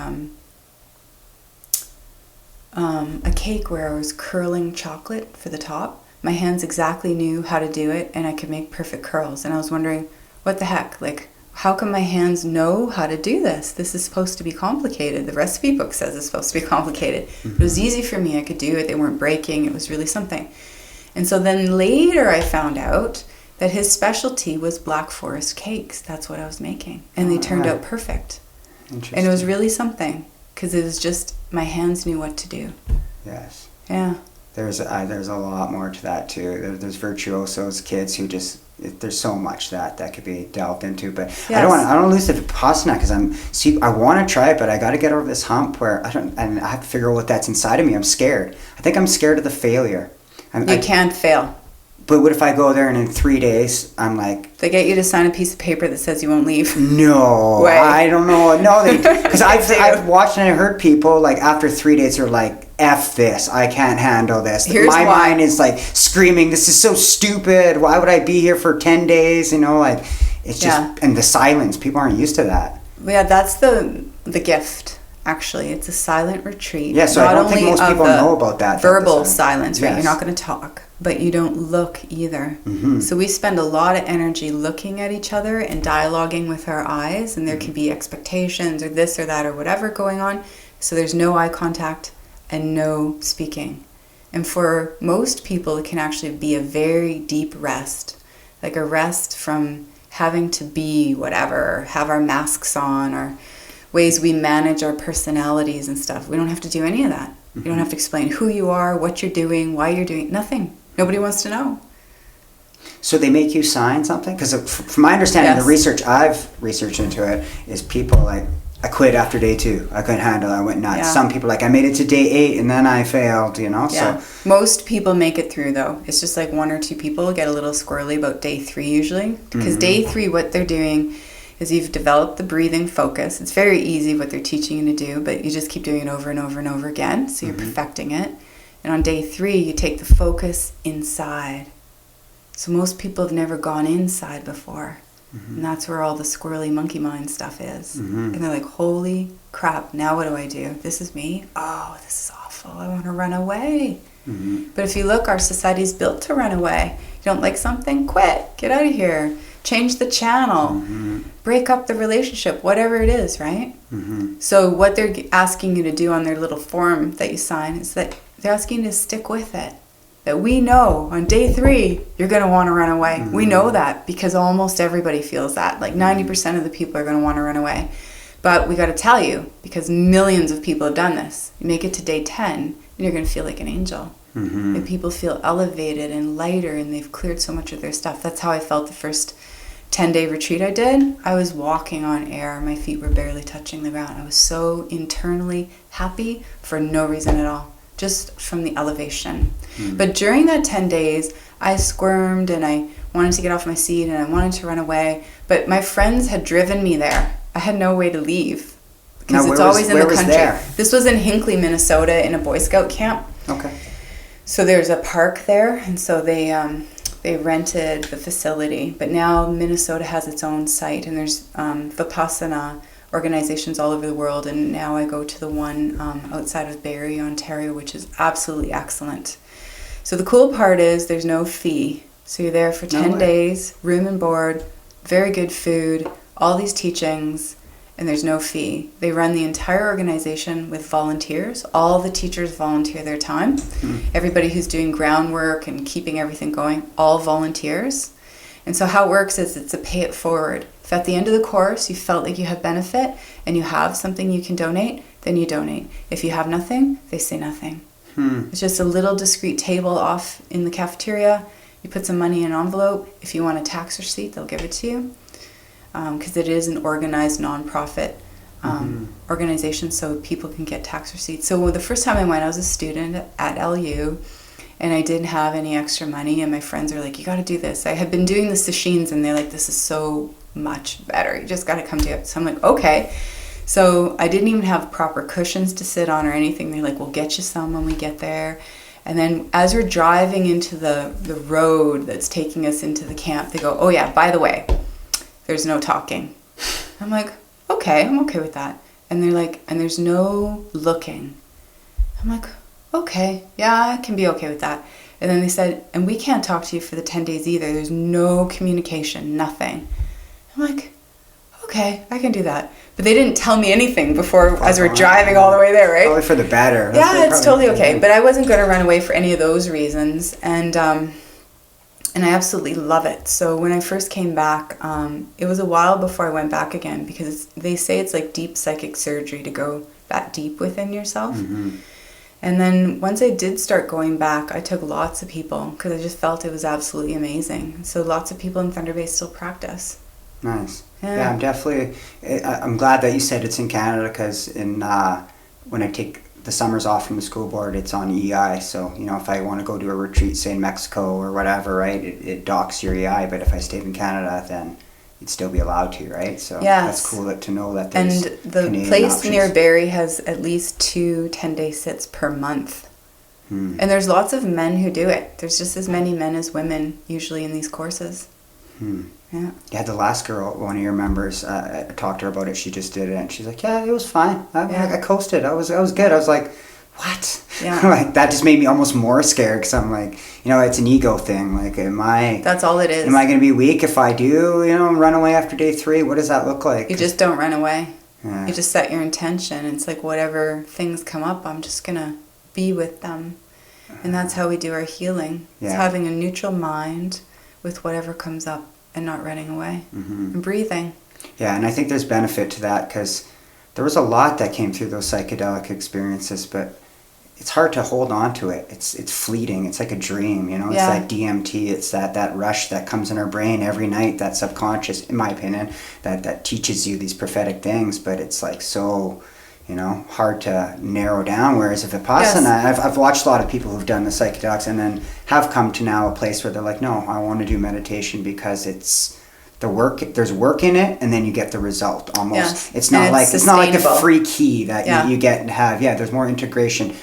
cake where I was curling chocolate for the top, my hands exactly knew how to do it, and I could make perfect curls. And I was wondering, what the heck? Like, how come my hands know how to do this? This is supposed to be complicated. The recipe book says it's supposed to be complicated. It was easy for me. I could do it. They weren't breaking. It was really something. And so then later I found out that his specialty was Black Forest cakes. That's what I was making. And they turned out perfect. Interesting. And it was really something because it was just my hands knew what to do. Yes. Yeah. There's a lot more to that too. There's virtuosos, kids who just there's so much that could be delved into. But yes. I don't want to lose the Vipassana because I want to try it, but I got to get over this hump where I have to figure out what that's inside of me. I'm scared. I think I'm scared of the failure. You can't fail. But what if I go there and in 3 days I'm like... They get you to sign a piece of paper that says you won't leave. No, Way. I don't know. No, because I've watched and I heard people like after 3 days are like, F this, I can't handle this. Here's My why. mind is like screaming, this is so stupid. Why would I be here for 10 days? You know, like it's just, and the silence, people aren't used to that. Yeah, that's the gift. Actually, it's a silent retreat. Yeah, so I don't think most people know about that. Verbal silence, right? Yes. You're not going to talk, but you don't look either. So we spend a lot of energy looking at each other and dialoguing with our eyes, and there can be expectations or this or that or whatever going on. So there's no eye contact and no speaking. And for most people, it can actually be a very deep rest, like a rest from having to be whatever, have our masks on, or ways we manage our personalities and stuff. We don't have to do any of that. You don't have to explain who you are, what you're doing, why you're doing nothing. Nobody wants to know. So they make you sign something? Because from my understanding, Yes. the research I've researched into it is people like, I quit after day 2. I couldn't handle it. I went nuts. Yeah. Some people like, I made it to day 8 and then I failed, Yeah. So Most people make it through, though. It's just like 1 or 2 people get a little squirrely about day 3 usually. Because day 3, what they're doing is you've developed the breathing focus. It's very easy what they're teaching you to do, but you just keep doing it over and over and over again. So you're perfecting it. And on day 3, you take the focus inside. So most people have never gone inside before. And that's where all the squirrely monkey mind stuff is. And they're like, holy crap, now what do I do? This is me? Oh, this is awful. I want to run away. But if you look, our society's built to run away. You don't like something? Quit. Get out of here. Change the channel. Break up the relationship, whatever it is, right? So what they're asking you to do on their little form that you sign is that they're asking you to stick with it. That we know on day 3, you're going to want to run away. We know that because almost everybody feels that. Like 90% of the people are going to want to run away. But we got to tell you, because millions of people have done this. You make it to day 10, and you're going to feel like an angel. And people feel elevated and lighter, and they've cleared so much of their stuff. That's how I felt the first 10-day retreat I did. I was walking on air. My feet were barely touching the ground. I was so internally happy for no reason at all. Just from the elevation. But during that 10 days, I squirmed and I wanted to get off my seat and I wanted to run away. But my friends had driven me there. I had no way to leave because it's always in the country. This was in Hinckley, Minnesota, in a Boy Scout camp. Okay. So there's a park there, and so they rented the facility. But now Minnesota has its own site, and there's Vipassana organizations all over the world, and now I go to the one outside of Barrie, Ontario, which is absolutely excellent. So the cool part is there's no fee. So you're there for 10 days, room and board, very good food, all these teachings, and there's no fee. They run the entire organization with volunteers. All the teachers volunteer their time. Everybody who's doing groundwork and keeping everything going, all volunteers. And so how it works is it's a pay it forward. If at the end of the course you felt like you have benefit and you have something you can donate, then you donate. If you have nothing, they say nothing. It's just a little discreet table off in the cafeteria. You put some money in an envelope. If you want a tax receipt, they'll give it to you. Because it is an organized nonprofit organization, so people can get tax receipts. So the first time I went, I was a student at LU. And I didn't have any extra money, and my friends are like, you got to do this. I had been doing the sashins, and they're like, this is so much better. You just got to come do it. So I'm like, okay. So I didn't even have proper cushions to sit on or anything. They're like, we'll get you some when we get there. And then as we're driving into the road that's taking us into the camp, they go, oh yeah, by the way, there's no talking. I'm like, okay, I'm okay with that. And they're like, and there's no looking. I'm like, okay, yeah, I can be okay with that. And then they said, and we can't talk to you for the 10 days either. There's no communication, nothing. I'm like, okay, I can do that. But they didn't tell me anything before as we're driving all the way there, right? Probably for the better. Yeah, it's totally okay. But I wasn't going to run away for any of those reasons. And I absolutely love it. So when I first came back, it was a while before I went back again because they say it's like deep psychic surgery to go that deep within yourself. And then once I did start going back, I took lots of people because I just felt it was absolutely amazing. So lots of people in Thunder Bay still practice. Nice. Yeah, I'm glad that you said it's in Canada because when I take the summers off from the school board, it's on EI. So, if I want to go to a retreat, say in Mexico or whatever, right, it docks your EI. But if I stayed in Canada, then you'd still be allowed to, right? So that's cool to know that there's And the Canadian place options. near Barrie has at least 2 10-day sits per month. And there's lots of men who do it. There's just as many men as women usually in these courses. Yeah, the last girl, one of your members, I talked to her about it. She just did it, and she's like, "Yeah, it was fine. I coasted. I was good." I was like, what? Yeah. Like, that just made me almost more scared, because I'm like, it's an ego thing. Like, That's all it is. am I going to be weak if I do, run away after day 3? What does that look like? You just don't run away. Yeah. You just set your intention. It's like, whatever things come up, I'm just going to be with them. And that's how we do our healing. Yeah. It's having a neutral mind with whatever comes up and not running away. Mm-hmm. And breathing. Yeah, and I think there's benefit to that, because there was a lot that came through those psychedelic experiences, but it's hard to hold on to it. It's fleeting. It's like a dream, It's that DMT. It's that rush that comes in our brain every night, that subconscious, in my opinion, that teaches you these prophetic things, but it's like so, hard to narrow down. Whereas if Vipassana, Yes. I've watched a lot of people who've done the psychedelics and then have come to now a place where they're like, no, I want to do meditation because it's the work. There's work in it, and then you get the result almost. Yes. It's not like a free key that you get and have. Yeah, there's more integration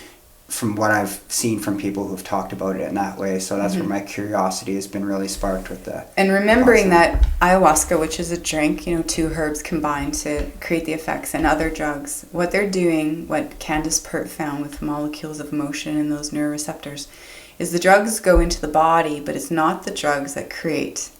from what I've seen from people who've talked about it in that way. So that's where my curiosity has been really sparked with the. And remembering that ayahuasca, which is a drink, 2 herbs combined to create the effects, and other drugs, what they're doing, what Candace Pert found with molecules of motion and those neuroreceptors, is the drugs go into the body, but it's not the drugs that create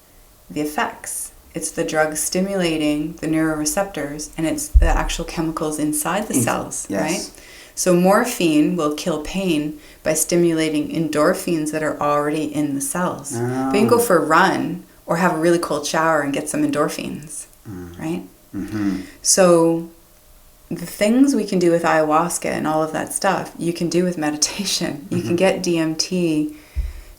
the effects. It's the drugs stimulating the neuroreceptors, and it's the actual chemicals inside the cells, yes. right? So morphine will kill pain by stimulating endorphins that are already in the cells. Oh. But you can go for a run or have a really cold shower and get some endorphins, right? Mm-hmm. So the things we can do with ayahuasca and all of that stuff, you can do with meditation. You can get DMT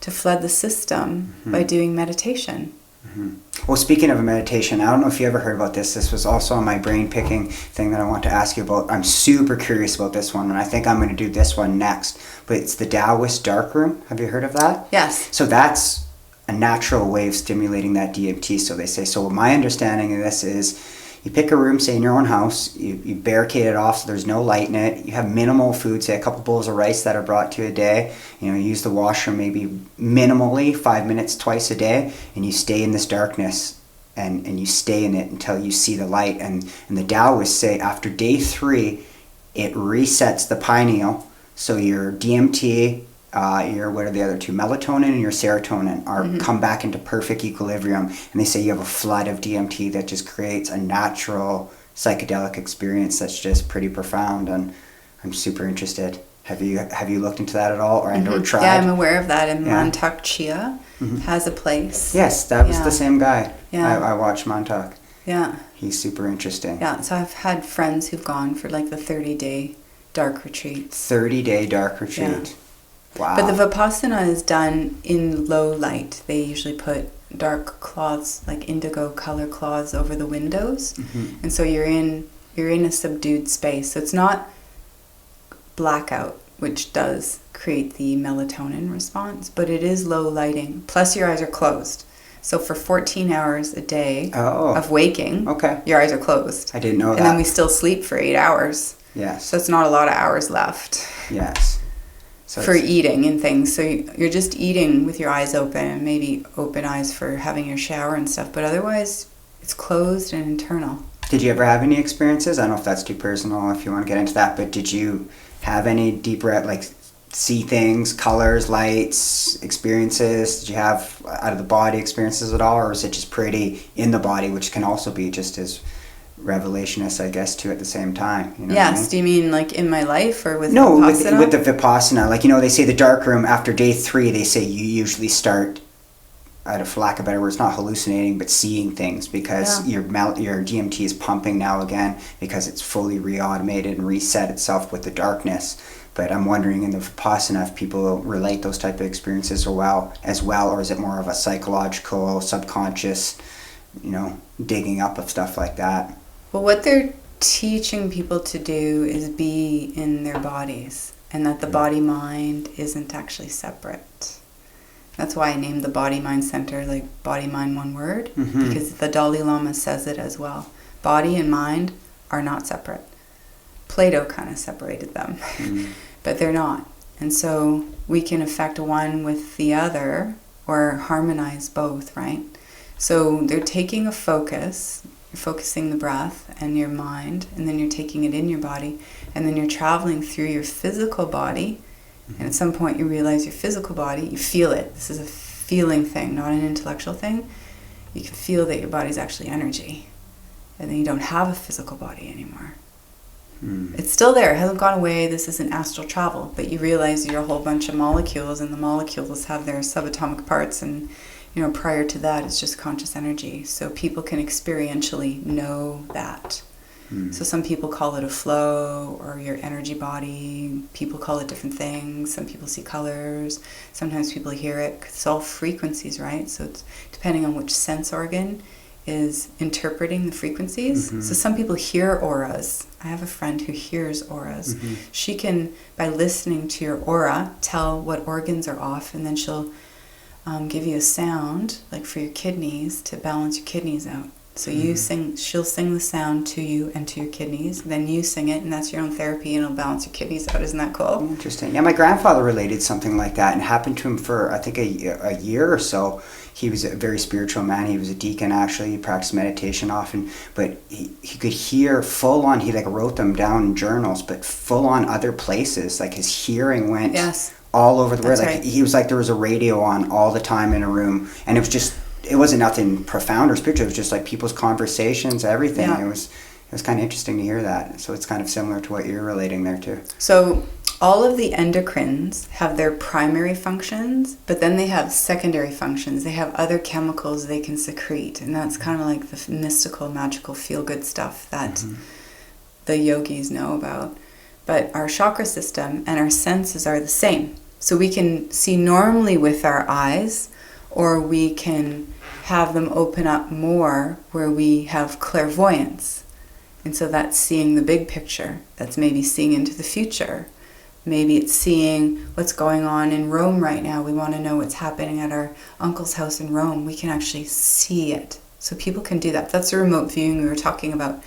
to flood the system by doing meditation. Mm-hmm. Well, speaking of a meditation, I don't know if you ever heard about this. This was also on my brain picking thing that I want to ask you about. I'm super curious about this one, and I think I'm going to do this one next. But it's the Taoist darkroom. Have you heard of that? Yes. So that's a natural way of stimulating that DMT, so they say. So my understanding of this is, you pick a room, say in your own house, you barricade it off so there's no light in it, you have minimal food, say a couple bowls of rice that are brought to you a day, you use the washroom maybe minimally 5 minutes twice a day, and you stay in this darkness, and you stay in it until you see the light. And the Taoists say after day 3, it resets the pineal, so your DMT, what are the other two? Melatonin and your serotonin are come back into perfect equilibrium, and they say you have a flood of DMT that just creates a natural psychedelic experience that's just pretty profound. And I'm super interested. Have you looked into that at all, or tried? Yeah, I'm aware of that. And Montauk Chia has a place. Yes, that was the same guy. Yeah. I watched Montauk. Yeah. He's super interesting. Yeah, so I've had friends who've gone for like the 30-day dark retreats. 30-day dark retreat. Yeah. Wow. But the Vipassana is done in low light. They usually put dark cloths, like indigo color cloths, over the windows. And so you're in a subdued space. So it's not blackout, which does create the melatonin response, but it is low lighting. Plus your eyes are closed. So for 14 hours a day of waking, your eyes are closed. I didn't know that. And then we still sleep for 8 hours. Yes. So it's not a lot of hours left. Yes. So for eating and things. So you're just eating with your eyes open, and maybe open eyes for having your shower and stuff. But otherwise, it's closed and internal. Did you ever have any experiences? I don't know if that's too personal, if you want to get into that, but did you have any deep, like, see things, colors, lights, experiences? Did you have out-of-the-body experiences at all, or is it just pretty in the body, which can also be just as revelationist, I guess, too, at the same time? You know yes. what I mean? Do you mean like in my life or with No, Vipassana? with the Vipassana. Like, they say the dark room, after day 3, they say you usually start, for lack of better words, not hallucinating, but seeing things, because your DMT is pumping now again, because it's fully re-automated and reset itself with the darkness. But I'm wondering in the Vipassana if people relate those type of experiences as well, or is it more of a psychological, subconscious, digging up of stuff like that? Well, what they're teaching people to do is be in their bodies, and that the body-mind isn't actually separate. That's why I named the Bodymind Centre like Body-Mind one word, because the Dalai Lama says it as well. Body and mind are not separate. Plato kind of separated them, but they're not. And so we can affect one with the other or harmonize both, right? So they're taking a focus You're focusing the breath and your mind, and then you're taking it in your body, and then you're traveling through your physical body. And at some point you realize your physical body, you feel it. This is a feeling thing, not an intellectual thing. You can feel that your body's actually energy. And then you don't have a physical body anymore. It's still there. It hasn't gone away. This isn't astral travel. But you realize you're a whole bunch of molecules, and the molecules have their subatomic parts, and prior to that, it's just conscious energy. So people can experientially know that. So some people call it a flow or your energy body. People call it different things. Some people see colors. Sometimes people hear it. It's all frequencies, right? So it's depending on which sense organ is interpreting the frequencies. So some people hear auras. I have a friend who hears auras. She can, by listening to your aura, tell what organs are off, and then she'll give you a sound, like for your kidneys, to balance your kidneys out. So you sing, she'll sing the sound to you and to your kidneys, then you sing it, and that's your own therapy, and it'll balance your kidneys out. Isn't that cool? Interesting. Yeah, my grandfather related something like that, and it happened to him for, I think, a year or so. He was a very spiritual man. He was a deacon, actually. He practiced meditation often, but he could hear full on, he wrote them down in journals, but full on other places. Like his hearing went all over the world. Like he was like there was a radio on all the time in a room, and it wasn't nothing profound or spiritual. It was just like people's conversations, everything. Yeah. It was kind of interesting to hear that. So it's kind of similar to what you're relating there too. So all of the endocrines have their primary functions, but then they have secondary functions. They have other chemicals they can secrete, and that's kind of like the mystical, magical, feel-good stuff that the yogis know about. But our chakra system and our senses are the same. So we can see normally with our eyes, or we can have them open up more where we have clairvoyance. And so that's seeing the big picture. That's maybe seeing into the future. Maybe it's seeing what's going on in Rome right now. We want to know what's happening at our uncle's house in Rome. We can actually see it. So people can do that. That's the remote viewing we were talking about.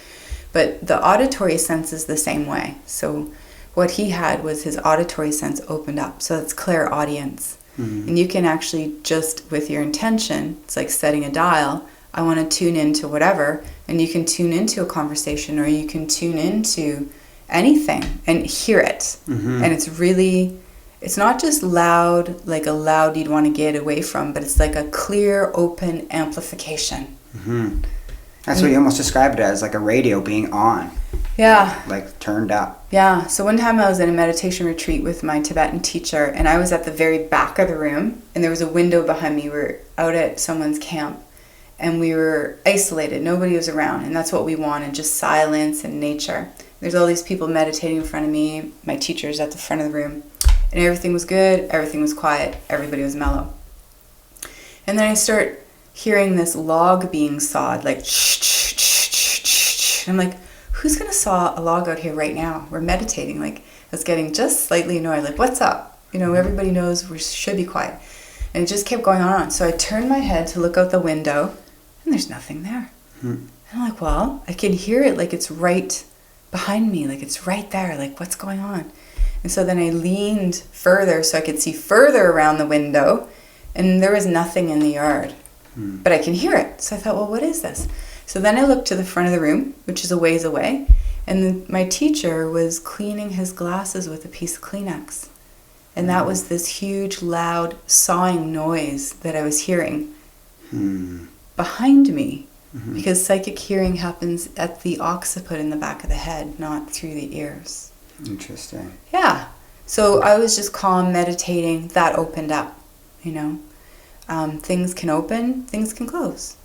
But the auditory sense is the same way. So what he had was his auditory sense opened up. So that's clairaudience. And you can actually just, with your intention, it's like setting a dial. I want to tune into whatever, and you can tune into a conversation, or you can tune into anything and hear it. And it's not just loud, like a loud you'd want to get away from, but it's like a clear, open amplification. That's what you almost described it as, like a radio being on. Yeah. Like turned up. Yeah. So one time I was in a meditation retreat with my Tibetan teacher, and I was at the very back of the room, and there was a window behind me. We were out at someone's camp, and we were isolated. Nobody was around, and that's what we wanted, just silence and nature. There's all these people meditating in front of me. My teacher's at the front of the room, and everything was good. Everything was quiet. Everybody was mellow. And then I start hearing this log being sawed, like shh, shh, shh, shh, shh. I'm like, who's going to saw a log out here right now? We're meditating. Like, I was getting just slightly annoyed. Like, what's up? Everybody knows we should be quiet. And it just kept going on. So I turned my head to look out the window, and there's nothing there. And I'm like, well, I can hear it. Like, it's right behind me. Like, it's right there. Like, what's going on? And so then I leaned further so I could see further around the window, and there was nothing in the yard. But I can hear it. So I thought, well, what is this? So then I looked to the front of the room, which is a ways away, and my teacher was cleaning his glasses with a piece of Kleenex. And that was this huge, loud, sawing noise that I was hearing behind me. Because psychic hearing happens at the occiput in the back of the head, not through the ears. Interesting. Yeah. So I was just calm, meditating. That opened up, Things can open, things can close.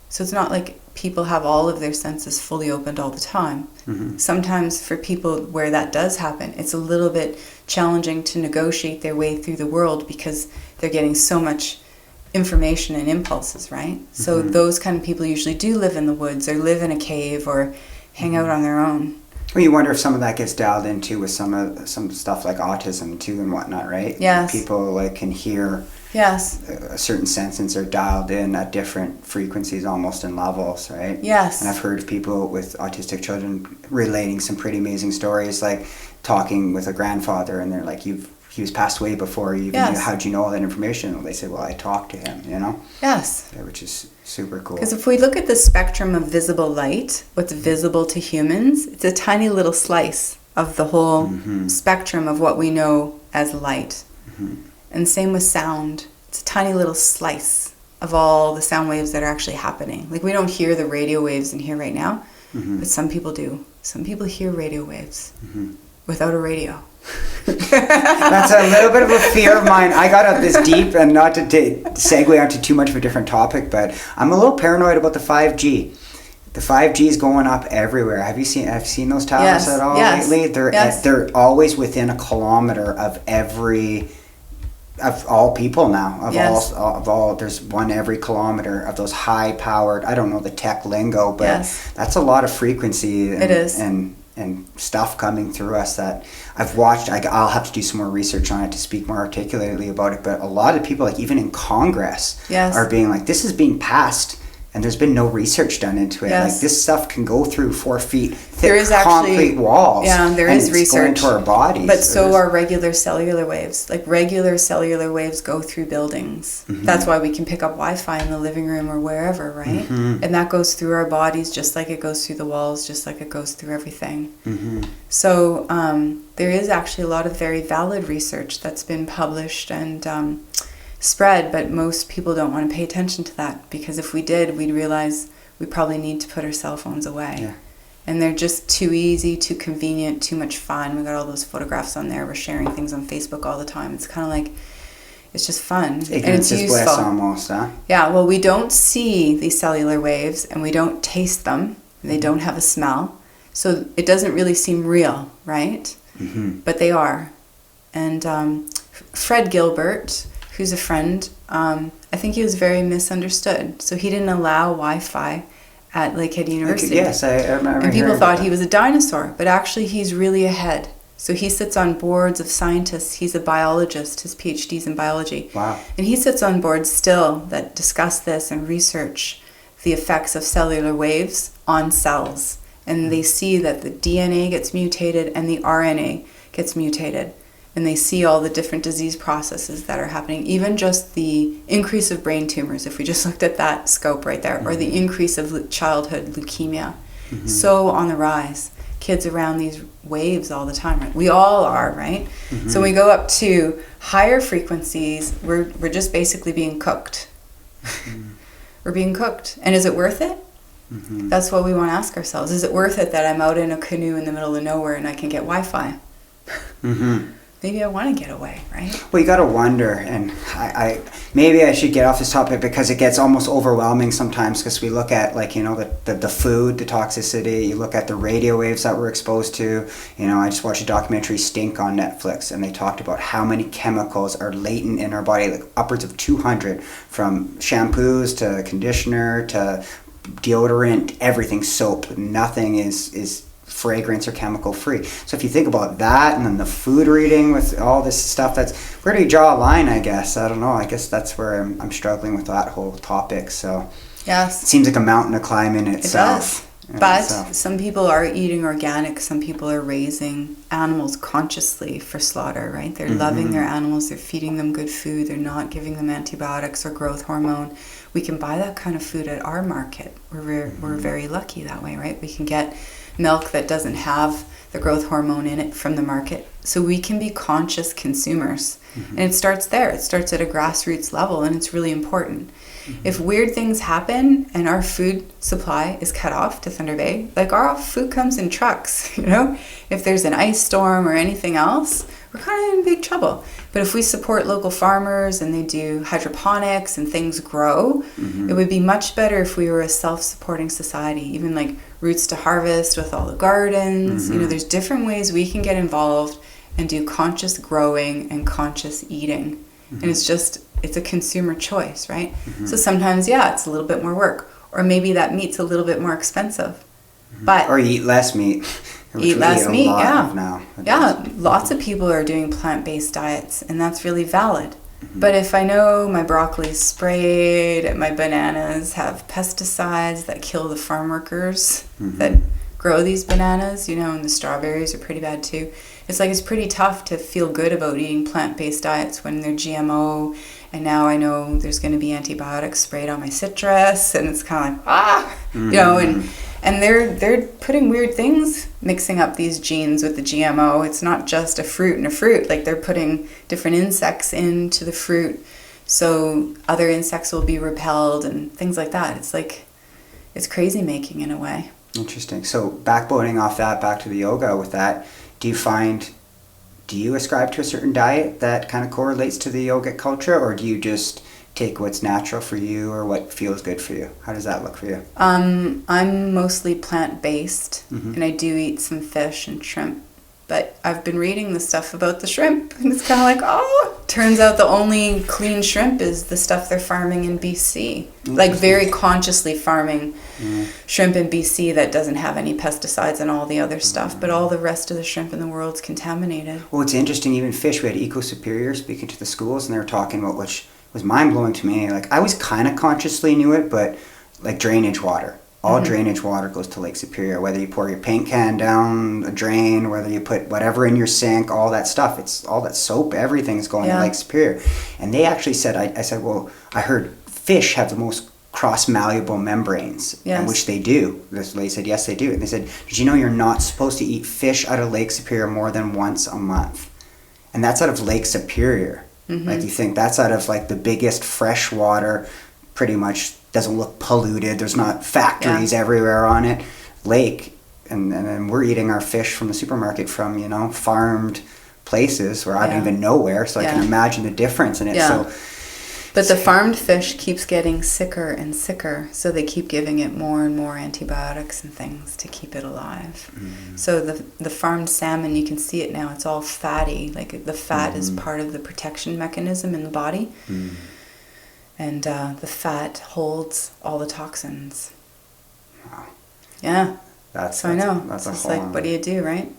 So it's not like people have all of their senses fully opened all the time. Sometimes for people where that does happen, it's a little bit challenging to negotiate their way through the world because they're getting so much information and impulses, right? So those kind of people usually do live in the woods or live in a cave or hang out on their own. Well, you wonder if some of that gets dialed into with some stuff like autism too and whatnot, right? Yes. People can hear a certain sense, and they're dialed in at different frequencies, almost in levels, right? Yes. And I've heard people with autistic children relating some pretty amazing stories, like talking with a grandfather, and they're like, he was passed away before you even knew. How'd you know all that information? Well, they said, well, I talked to him, you know? Yes. Yeah, which is super cool. Because if we look at the spectrum of visible light, what's visible to humans, it's a tiny little slice of the whole spectrum of what we know as light. And same with sound. It's a tiny little slice of all the sound waves that are actually happening. Like, we don't hear the radio waves in here right now, but some people do. Some people hear radio waves without a radio. That's a little bit of a fear of mine. I got up this deep, and not to segue onto too much of a different topic, but I'm a little paranoid about the 5G. The 5G is going up everywhere. Have you seen those towers at all lately? They're always within a kilometer of all people now. Of all, there's one every kilometer of those high powered. I don't know the tech lingo, but that's a lot of frequency. It is. And stuff coming through us that I've watched. I'll have to do some more research on it to speak more articulately about it. But a lot of people, like even in Congress, are being like, this is being passed, and there's been no research done into it. Like, this stuff can go through 4 feet thick concrete walls. Yeah, there is research. Going to our bodies. But so are regular cellular waves. Like, regular cellular waves go through buildings. That's why we can pick up Wi-Fi in the living room or wherever, right? And that goes through our bodies just like it goes through the walls, just like it goes through everything. So there is actually a lot of very valid research that's been published and spread, but most people don't want to pay attention to that, because if we did, we'd realize we probably need to put our cell phones away. And they're just too easy, too convenient, too much fun. We got all those photographs on there. We're sharing things on Facebook all the time. It's kind of like, it's just fun. And it's useful. Bliss almost, huh? Yeah, well, we don't see these cellular waves, and we don't taste them. They don't have a smell. So it doesn't really seem real, right? But they are. And Fred Gilbert, who's a friend, I think he was very misunderstood. So he didn't allow Wi-Fi at Lakehead University. Yes, I remember. And people thought he was a dinosaur, but actually he's really ahead. So he sits on boards of scientists. He's a biologist. His PhD's in biology. Wow. And he sits on boards still that discuss this and research the effects of cellular waves on cells. And they see that the DNA gets mutated and the RNA gets mutated. And they see all the different disease processes that are happening, even just the increase of brain tumors, if we just looked at that scope right there, or the increase of childhood leukemia. So on the rise. Kids around these waves all the time, right? We all are, right? So we go up to higher frequencies, we're just basically being cooked. We're being cooked. And is it worth it? That's what we want to ask ourselves. Is it worth it that I'm out in a canoe in the middle of nowhere and I can get Wi-Fi? Maybe I want to get away, right? Well, you got to wonder, and I maybe I should get off this topic because it gets almost overwhelming sometimes, because we look at, like, you know, the food, the toxicity, you look at the radio waves that we're exposed to. You know, I just watched a documentary, Stink, on Netflix, and they talked about how many chemicals are latent in our body, like upwards of 200, from shampoos to conditioner to deodorant, everything, soap. Nothing is fragrance or chemical free. So if you think about that, and then the food reading with all this stuff, that's where do you draw a line? I guess I don't know. I guess that's where I'm struggling with that whole topic. So yes, it seems like a mountain to climb in itself. It does. But some people are eating organic. Some people are raising animals consciously for slaughter, right? They're loving their animals. They're feeding them good food. They're not giving them antibiotics or growth hormone. We can buy that kind of food at our market. We're very lucky that way, right? We can get milk that doesn't have the growth hormone in it from the market. So we can be conscious consumers. And it starts there. It starts at a grassroots level, and it's really important. If weird things happen and our food supply is cut off to Thunder Bay, like, our food comes in trucks, you know? If there's an ice storm or anything else, we're kind of in big trouble. But if we support local farmers and they do hydroponics and things grow, it would be much better if we were a self-supporting society, even like Roots to Harvest with all the gardens. You know, there's different ways we can get involved and do conscious growing and conscious eating. And it's a consumer choice, right? So sometimes, it's a little bit more work, or maybe that meat's a little bit more expensive. But or eat less meat. Eat less meat, now. Lots of people are doing plant-based diets, and that's really valid. But if I know my broccoli's sprayed and my bananas have pesticides that kill the farm workers that grow these bananas, and the strawberries are pretty bad too. It's pretty tough to feel good about eating plant-based diets when they're GMO, and now I know there's going to be antibiotics sprayed on my citrus, and it's kind of like, and they're putting weird things, mixing up these genes with the GMO. It's not just a fruit and a fruit. Like, they're putting different insects into the fruit, so other insects will be repelled and things like that. It's crazy making in a way. Interesting. So backboning off that, back to the yoga with that, do you ascribe to a certain diet that kind of correlates to the yogic culture, or do you just take what's natural for you or what feels good for you? How does that look for you? I'm mostly plant-based, and I do eat some fish and shrimp. But I've been reading the stuff about the shrimp, and it's kind of like, turns out the only clean shrimp is the stuff they're farming in BC. Like, very consciously farming shrimp in BC that doesn't have any pesticides and all the other stuff. But all the rest of the shrimp in the world's contaminated. Well, it's interesting, even fish. We had Eco Superior speaking to the schools, and they were talking about, which was mind-blowing to me. Like, I was kind of consciously knew it, but like drainage water. All drainage water goes to Lake Superior, whether you pour your paint can down a drain, whether you put whatever in your sink, all that stuff. It's all that soap, everything's going to Lake Superior. And they actually said, I said, well, I heard fish have the most cross-malleable membranes, which they do. This lady said, yes, they do. And they said, did you know you're not supposed to eat fish out of Lake Superior more than once a month? And that's out of Lake Superior. Like, you think that's out of like the biggest freshwater, pretty much doesn't look polluted. There's not factories everywhere on it. Lake, and then we're eating our fish from the supermarket from, farmed places where I don't even know where. So I can imagine the difference in it. So, but the farmed fish keeps getting sicker and sicker, so they keep giving it more and more antibiotics and things to keep it alive. So the farmed salmon, you can see it now, it's all fatty. Like, the fat is part of the protection mechanism in the body. And the fat holds all the toxins. Wow. Yeah. I know. It's like, what do you do, right?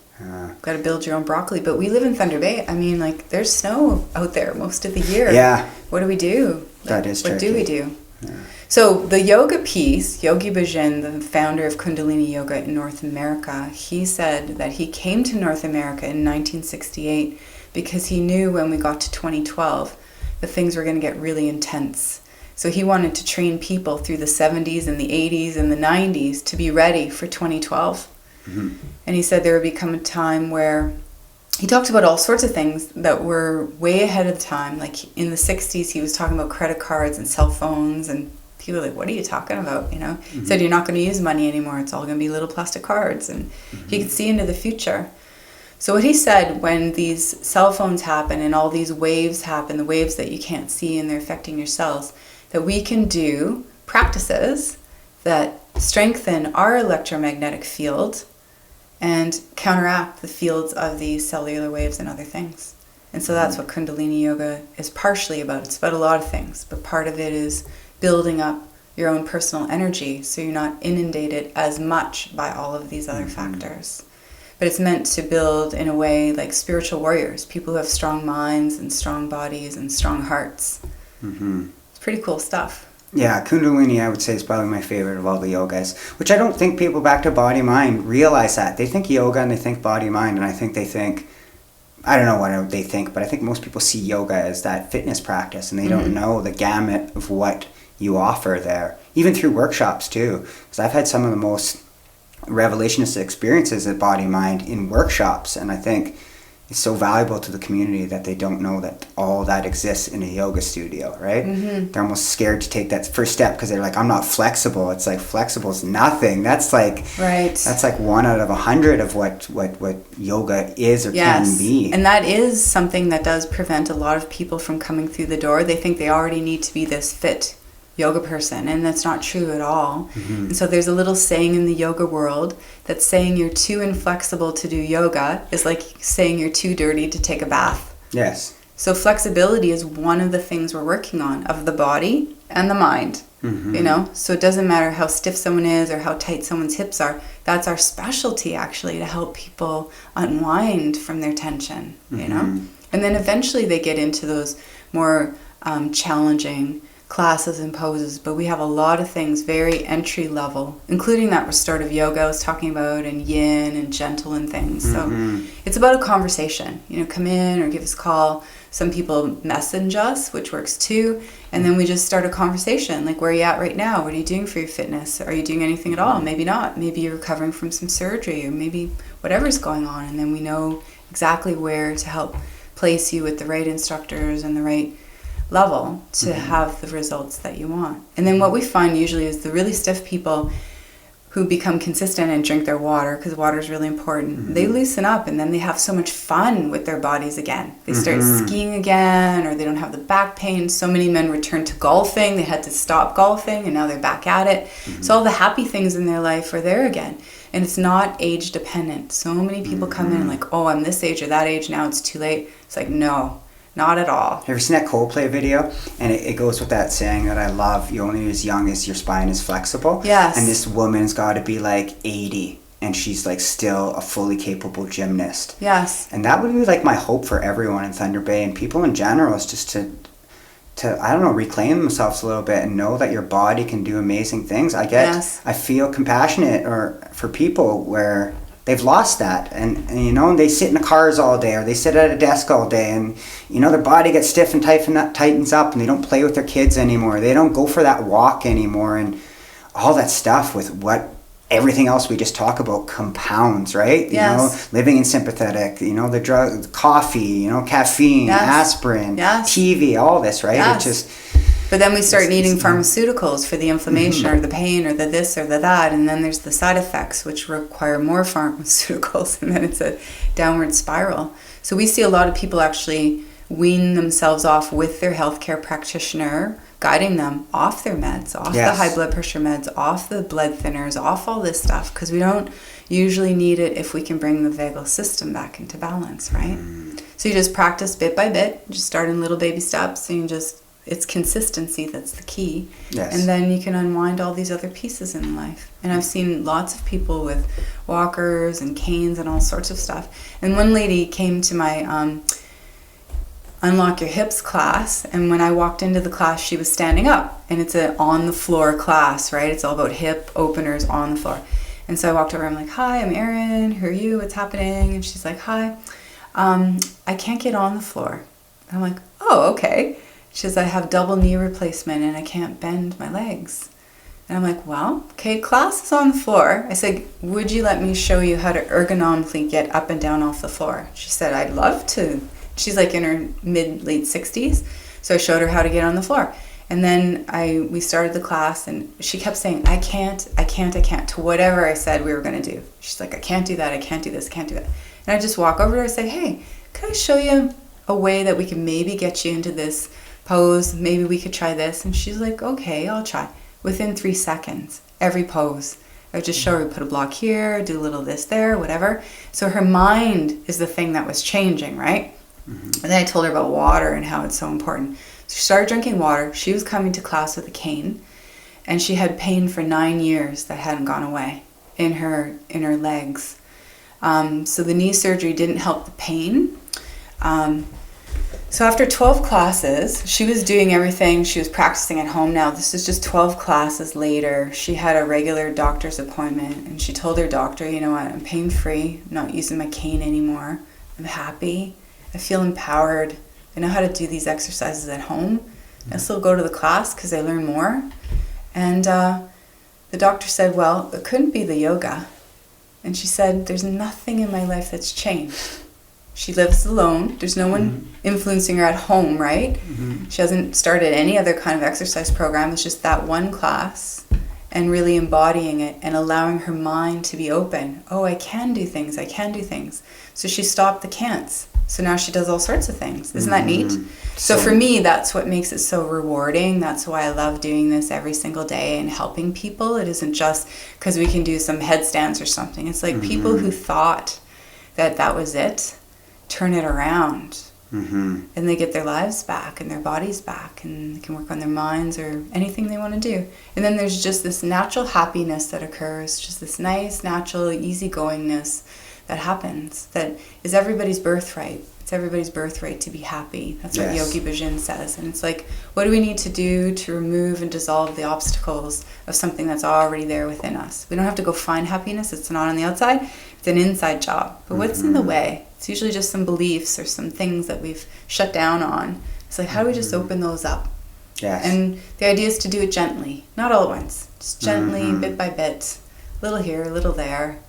Got to build your own broccoli. But we live in Thunder Bay. I mean, like, there's snow out there most of the year. Yeah. What do we do? That is tricky. What do we do? Yeah. So the yoga piece, Yogi Bhajan, the founder of Kundalini Yoga in North America, he said that he came to North America in 1968 because he knew when we got to 2012 that things were going to get really intense. So he wanted to train people through the 70s and the 80s and the 90s to be ready for 2012. And he said there would become a time where he talked about all sorts of things that were way ahead of the time. Like, in the 60s, he was talking about credit cards and cell phones, and people were like, what are you talking about? He said, you're not going to use money anymore. It's all going to be little plastic cards. And he could see into the future. So what he said, when these cell phones happen and all these waves happen, the waves that you can't see and they're affecting your cells, that we can do practices that strengthen our electromagnetic field and counteract the fields of these cellular waves and other things. And so that's what Kundalini Yoga is partially about. It's about a lot of things, but part of it is building up your own personal energy so you're not inundated as much by all of these other factors. But it's meant to build, in a way, like spiritual warriors, people who have strong minds and strong bodies and strong hearts. It's pretty cool stuff. Yeah, Kundalini, I would say, is probably my favorite of all the yogas, which I don't think people back to Bodymind realize that. They think yoga and they think Bodymind, and I think they think, I don't know what they think, but I think most people see yoga as that fitness practice, and they don't know the gamut of what you offer there, even through workshops too. Because I've had some of the most revelationist experiences at Bodymind in workshops, and I think it's so valuable to the community that they don't know that all that exists in a yoga studio, right? They're almost scared to take that first step because they're like, I'm not flexible. It's like, flexible is nothing. That's like, that's like 1 out of 100 of what yoga is or can be. And that is something that does prevent a lot of people from coming through the door. They think they already need to be this fit yoga person, and that's not true at all. And so there's a little saying in the yoga world that saying you're too inflexible to do yoga is like saying you're too dirty to take a bath. Yes. So flexibility is one of the things we're working on, of the body and the mind. So it doesn't matter how stiff someone is or how tight someone's hips are. That's our specialty, actually, to help people unwind from their tension, you know. And then eventually they get into those more challenging, classes and poses, but we have a lot of things very entry level, including that restorative yoga I was talking about, and yin and gentle and things. So it's about a conversation. Come in or give us a call. Some people message us, which works too, and then we just start a conversation, like, where are you at right now? What are you doing for your fitness? Are you doing anything at all? Maybe not. Maybe you're recovering from some surgery, or maybe whatever's going on, and then we know exactly where to help place you with the right instructors and the right level to have the results that you want. And then what we find usually is the really stiff people who become consistent and drink their water, because water is really important, they loosen up, and then they have so much fun with their bodies again. They start skiing again, or they don't have the back pain. So many men return to golfing. They had to stop golfing, and now they're back at it. So all the happy things in their life are there again. And it's not age dependent. So many people come in and like, oh, I'm this age or that age, now it's too late. It's like, no, not at all. Have you ever seen that Coldplay video? And it goes with that saying that I love, you're only as young as your spine is flexible. Yes. And this woman's got to be like 80, and she's like still a fully capable gymnast. Yes. And that would be like my hope for everyone in Thunder Bay and people in general, is just to I don't know, reclaim themselves a little bit and know that your body can do amazing things. I feel compassionate for people where they've lost that, and they sit in the cars all day, or they sit at a desk all day, and their body gets stiff and tightens up, and they don't play with their kids anymore. They don't go for that walk anymore, and all that stuff with what everything else we just talk about compounds, right? Yes. Living in sympathetic, the drug, coffee, caffeine, aspirin, TV, all this, right? Yes. It just. But then we start needing pharmaceuticals for the inflammation or the pain or the this or the that, and then there's the side effects, which require more pharmaceuticals, and then it's a downward spiral. So we see a lot of people actually wean themselves off with their healthcare practitioner, guiding them off their meds, off the high blood pressure meds, off the blood thinners, off all this stuff, because we don't usually need it if we can bring the vagal system back into balance, right? So you just practice bit by bit, just start in little baby steps, and it's consistency that's the key. Yes. And then you can unwind all these other pieces in life. And I've seen lots of people with walkers and canes and all sorts of stuff. And one lady came to my Unlock Your Hips class, and when I walked into the class, she was standing up. And it's an on-the-floor class, right? It's all about hip openers on the floor. And so I walked over, I'm like, hi, I'm Erin, who are you, what's happening? And she's like, hi, I can't get on the floor. And I'm like, oh, okay. She says, I have double knee replacement and I can't bend my legs. And I'm like, well, okay, class is on the floor. I said, would you let me show you how to ergonomically get up and down off the floor? She said, I'd love to. She's like in her late 60s. So I showed her how to get on the floor. And then we started the class, and she kept saying, I can't, to whatever I said we were going to do. She's like, I can't do that, I can't do this, I can't do that. And I just walk over to her and say, hey, can I show you a way that we can maybe get you into this pose? Maybe we could try this. And she's like, okay, I'll try. Within 3 seconds, every pose, I would just show her, put a block here, do a little this there, whatever. So her mind is the thing that was changing, right? And then I told her about water and how it's so important. So she started drinking water. She was coming to class with a cane, and she had pain for 9 years that hadn't gone away in her legs. So the knee surgery didn't help the pain. So after 12 classes, she was doing everything. She was practicing at home now. This is just 12 classes later. She had a regular doctor's appointment, and she told her doctor, you know what, I'm pain-free. I'm not using my cane anymore. I'm happy. I feel empowered. I know how to do these exercises at home. I still go to the class because I learn more. And the doctor said, well, it couldn't be the yoga. And she said, there's nothing in my life that's changed. She lives alone. There's no one influencing her at home, right? She hasn't started any other kind of exercise program. It's just that one class, and really embodying it and allowing her mind to be open. Oh, I can do things. I can do things. So she stopped the can'ts. So now she does all sorts of things. Isn't that neat? So for me, that's what makes it so rewarding. That's why I love doing this every single day and helping people. It isn't just because we can do some headstands or something. It's like people who thought that that was it, turn it around. And they get their lives back and their bodies back, and they can work on their minds or anything they want to do. And then there's just this natural happiness that occurs, just this nice, natural, easygoingness that happens, that is everybody's birthright. It's everybody's birthright to be happy. That's what Yes. Yogi Bhajan says. And it's like, what do we need to do to remove and dissolve the obstacles of something that's already there within us? We don't have to go find happiness. It's not on the outside. It's an inside job. But what's in the way? It's usually just some beliefs or some things that we've shut down on. It's like, how do we just open those up? Yes. And the idea is to do it gently, not all at once. Just gently, bit by bit, a little here, a little there.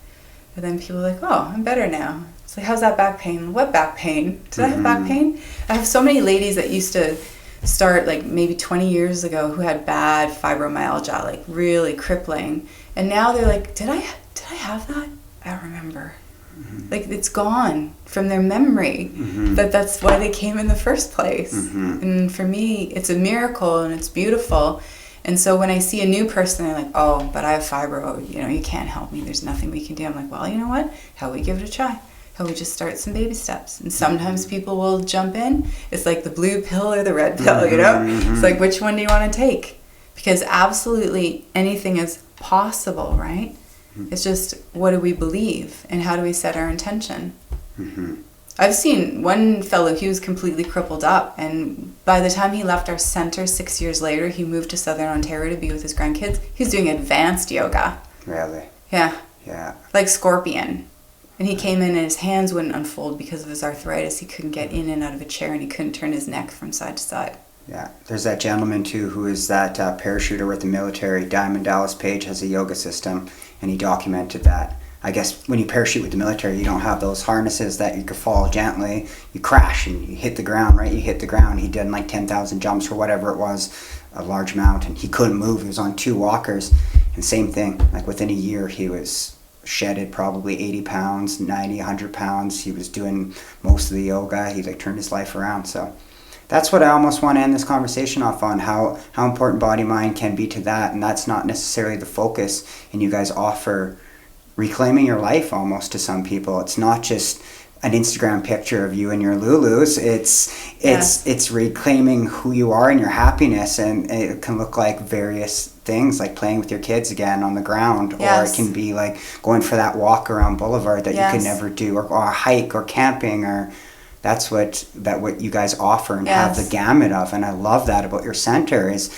And then people are like, oh, I'm better now. It's like, how's that back pain? What back pain? Did I have back pain? I have so many ladies that used to start like maybe 20 years ago who had bad fibromyalgia, like really crippling. And now they're like, did I have that? I don't remember. Like, it's gone from their memory that that's why they came in the first place. And for me, it's a miracle and it's beautiful. And so when I see a new person, they're like, oh, but I have fibro, you can't help me. There's nothing we can do. I'm like, well, you know what? How about we give it a try? How about we just start some baby steps? And sometimes people will jump in. It's like the blue pill or the red pill, It's like, which one do you want to take? Because absolutely anything is possible, right? It's just, what do we believe and how do we set our intention? I've seen one fellow, he was completely crippled up, and by the time he left our center 6 years later, he moved to Southern Ontario to be with his grandkids. He was doing advanced yoga. Really? Yeah. Yeah. Like Scorpion. And he came in and his hands wouldn't unfold because of his arthritis. He couldn't get in and out of a chair and he couldn't turn his neck from side to side. Yeah. There's that gentleman too who is that parachuter with the military. Diamond Dallas Page has a yoga system, and he documented that. I guess when you parachute with the military, you don't have those harnesses that you could fall gently. You crash and you hit the ground, right? You hit the ground. He did like 10,000 jumps or whatever it was, a large mountain. He couldn't move. He was on 2 walkers. And same thing, like within a year, he was shedded probably 80 pounds, 90, 100 pounds. He was doing most of the yoga. He turned his life around. So that's what I almost want to end this conversation off on, how important body mind can be to that. And that's not necessarily the focus. And you guys offer reclaiming your life almost to some people. It's not just an Instagram picture of you and your Lulus. It's reclaiming who you are and your happiness, and it can look like various things, like playing with your kids again on the ground, or it can be like going for that walk around Boulevard that you could never do, or a hike or camping, or that's what you guys offer and have the gamut of. And I love that about your center is,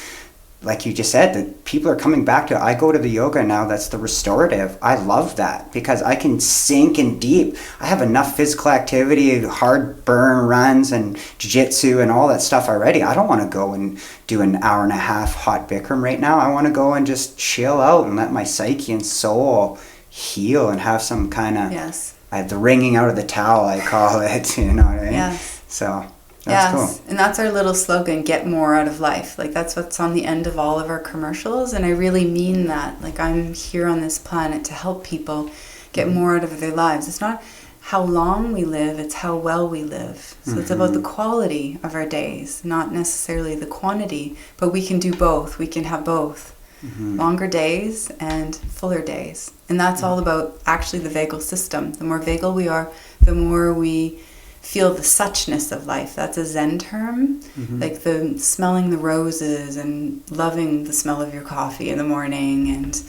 like you just said, that people are coming back to it. I go to the yoga now that's the restorative. I love that because I can sink in deep. I have enough physical activity, hard burn runs and jiu-jitsu and all that stuff already. I don't want to go and do an hour and a half hot Bikram right now. I want to go and just chill out and let my psyche and soul heal and have some kind of the wringing out of the towel, I call it. You know what I mean? Yes. So that's cool. And that's our little slogan, get more out of life. Like, that's what's on the end of all of our commercials, and I really mean that. Like, I'm here on this planet to help people get more out of their lives. It's not how long we live, it's how well we live. So it's about the quality of our days, not necessarily the quantity, but we can do both. We can have both. Longer days and fuller days. And that's all about actually the vagal system. The more vagal we are, the more we feel the suchness of life. That's a Zen term, like the smelling the roses and loving the smell of your coffee in the morning, and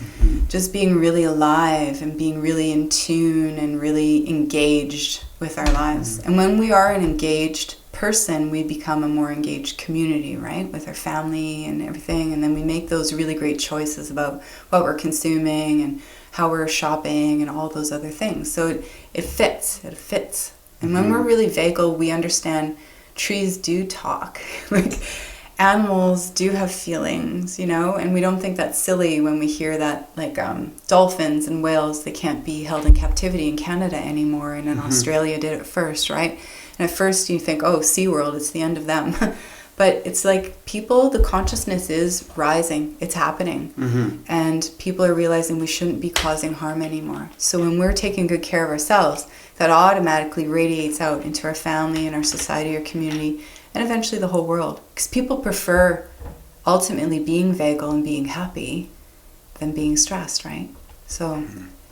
just being really alive and being really in tune and really engaged with our lives. And when we are an engaged person, we become a more engaged community, right, with our family and everything. And then we make those really great choices about what we're consuming and how we're shopping and all those other things. So it fits. And when we're really vagal, we understand trees do talk. Like, animals do have feelings, and we don't think that's silly when we hear that, like, dolphins and whales, they can't be held in captivity in Canada anymore, and in Australia did it first, right? And at first you think, oh, SeaWorld, it's the end of them. But it's like people, the consciousness is rising. It's happening. And people are realizing we shouldn't be causing harm anymore. So when we're taking good care of ourselves, that automatically radiates out into our family and our society, our community, and eventually the whole world. Because people prefer ultimately being vagal and being happy than being stressed, right? So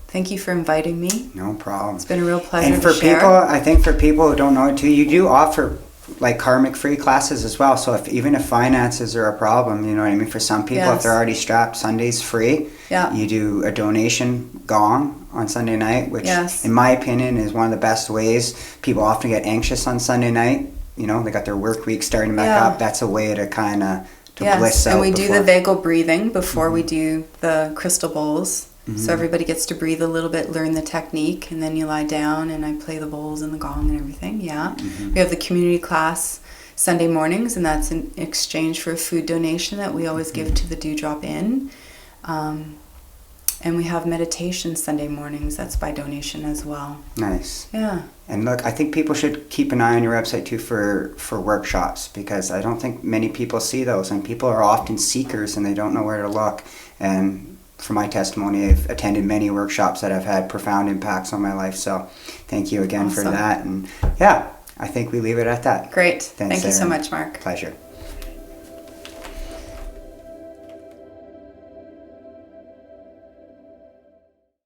thank you for inviting me. No problem. It's been a real pleasure and for to share. people, I think for people who don't know it too, you do offer like karmic free classes as well. So even if finances are a problem, you know what I mean, for some people, if they're already strapped, Sunday's free. Yeah. You do a donation gong on Sunday night, which in my opinion is one of the best ways. People often get anxious on Sunday night. You know, they got their work week starting back up. That's a way to kind of bliss out. And we do the vagal breathing before we do the crystal bowls. So everybody gets to breathe a little bit, learn the technique, and then you lie down and I play the bowls and the gong and everything. We have the community class Sunday mornings, and that's in exchange for a food donation that we always give to the Dewdrop Inn. And we have meditation Sunday mornings. That's by donation as well. Nice. Yeah. And look, I think people should keep an eye on your website too for workshops, because I don't think many people see those, and people are often seekers and they don't know where to look. And for my testimony, I've attended many workshops that have had profound impacts on my life. So thank you again for that. And yeah, I think we leave it at that. Great. Thanks, Thank you so Erin. much, Mark. Pleasure.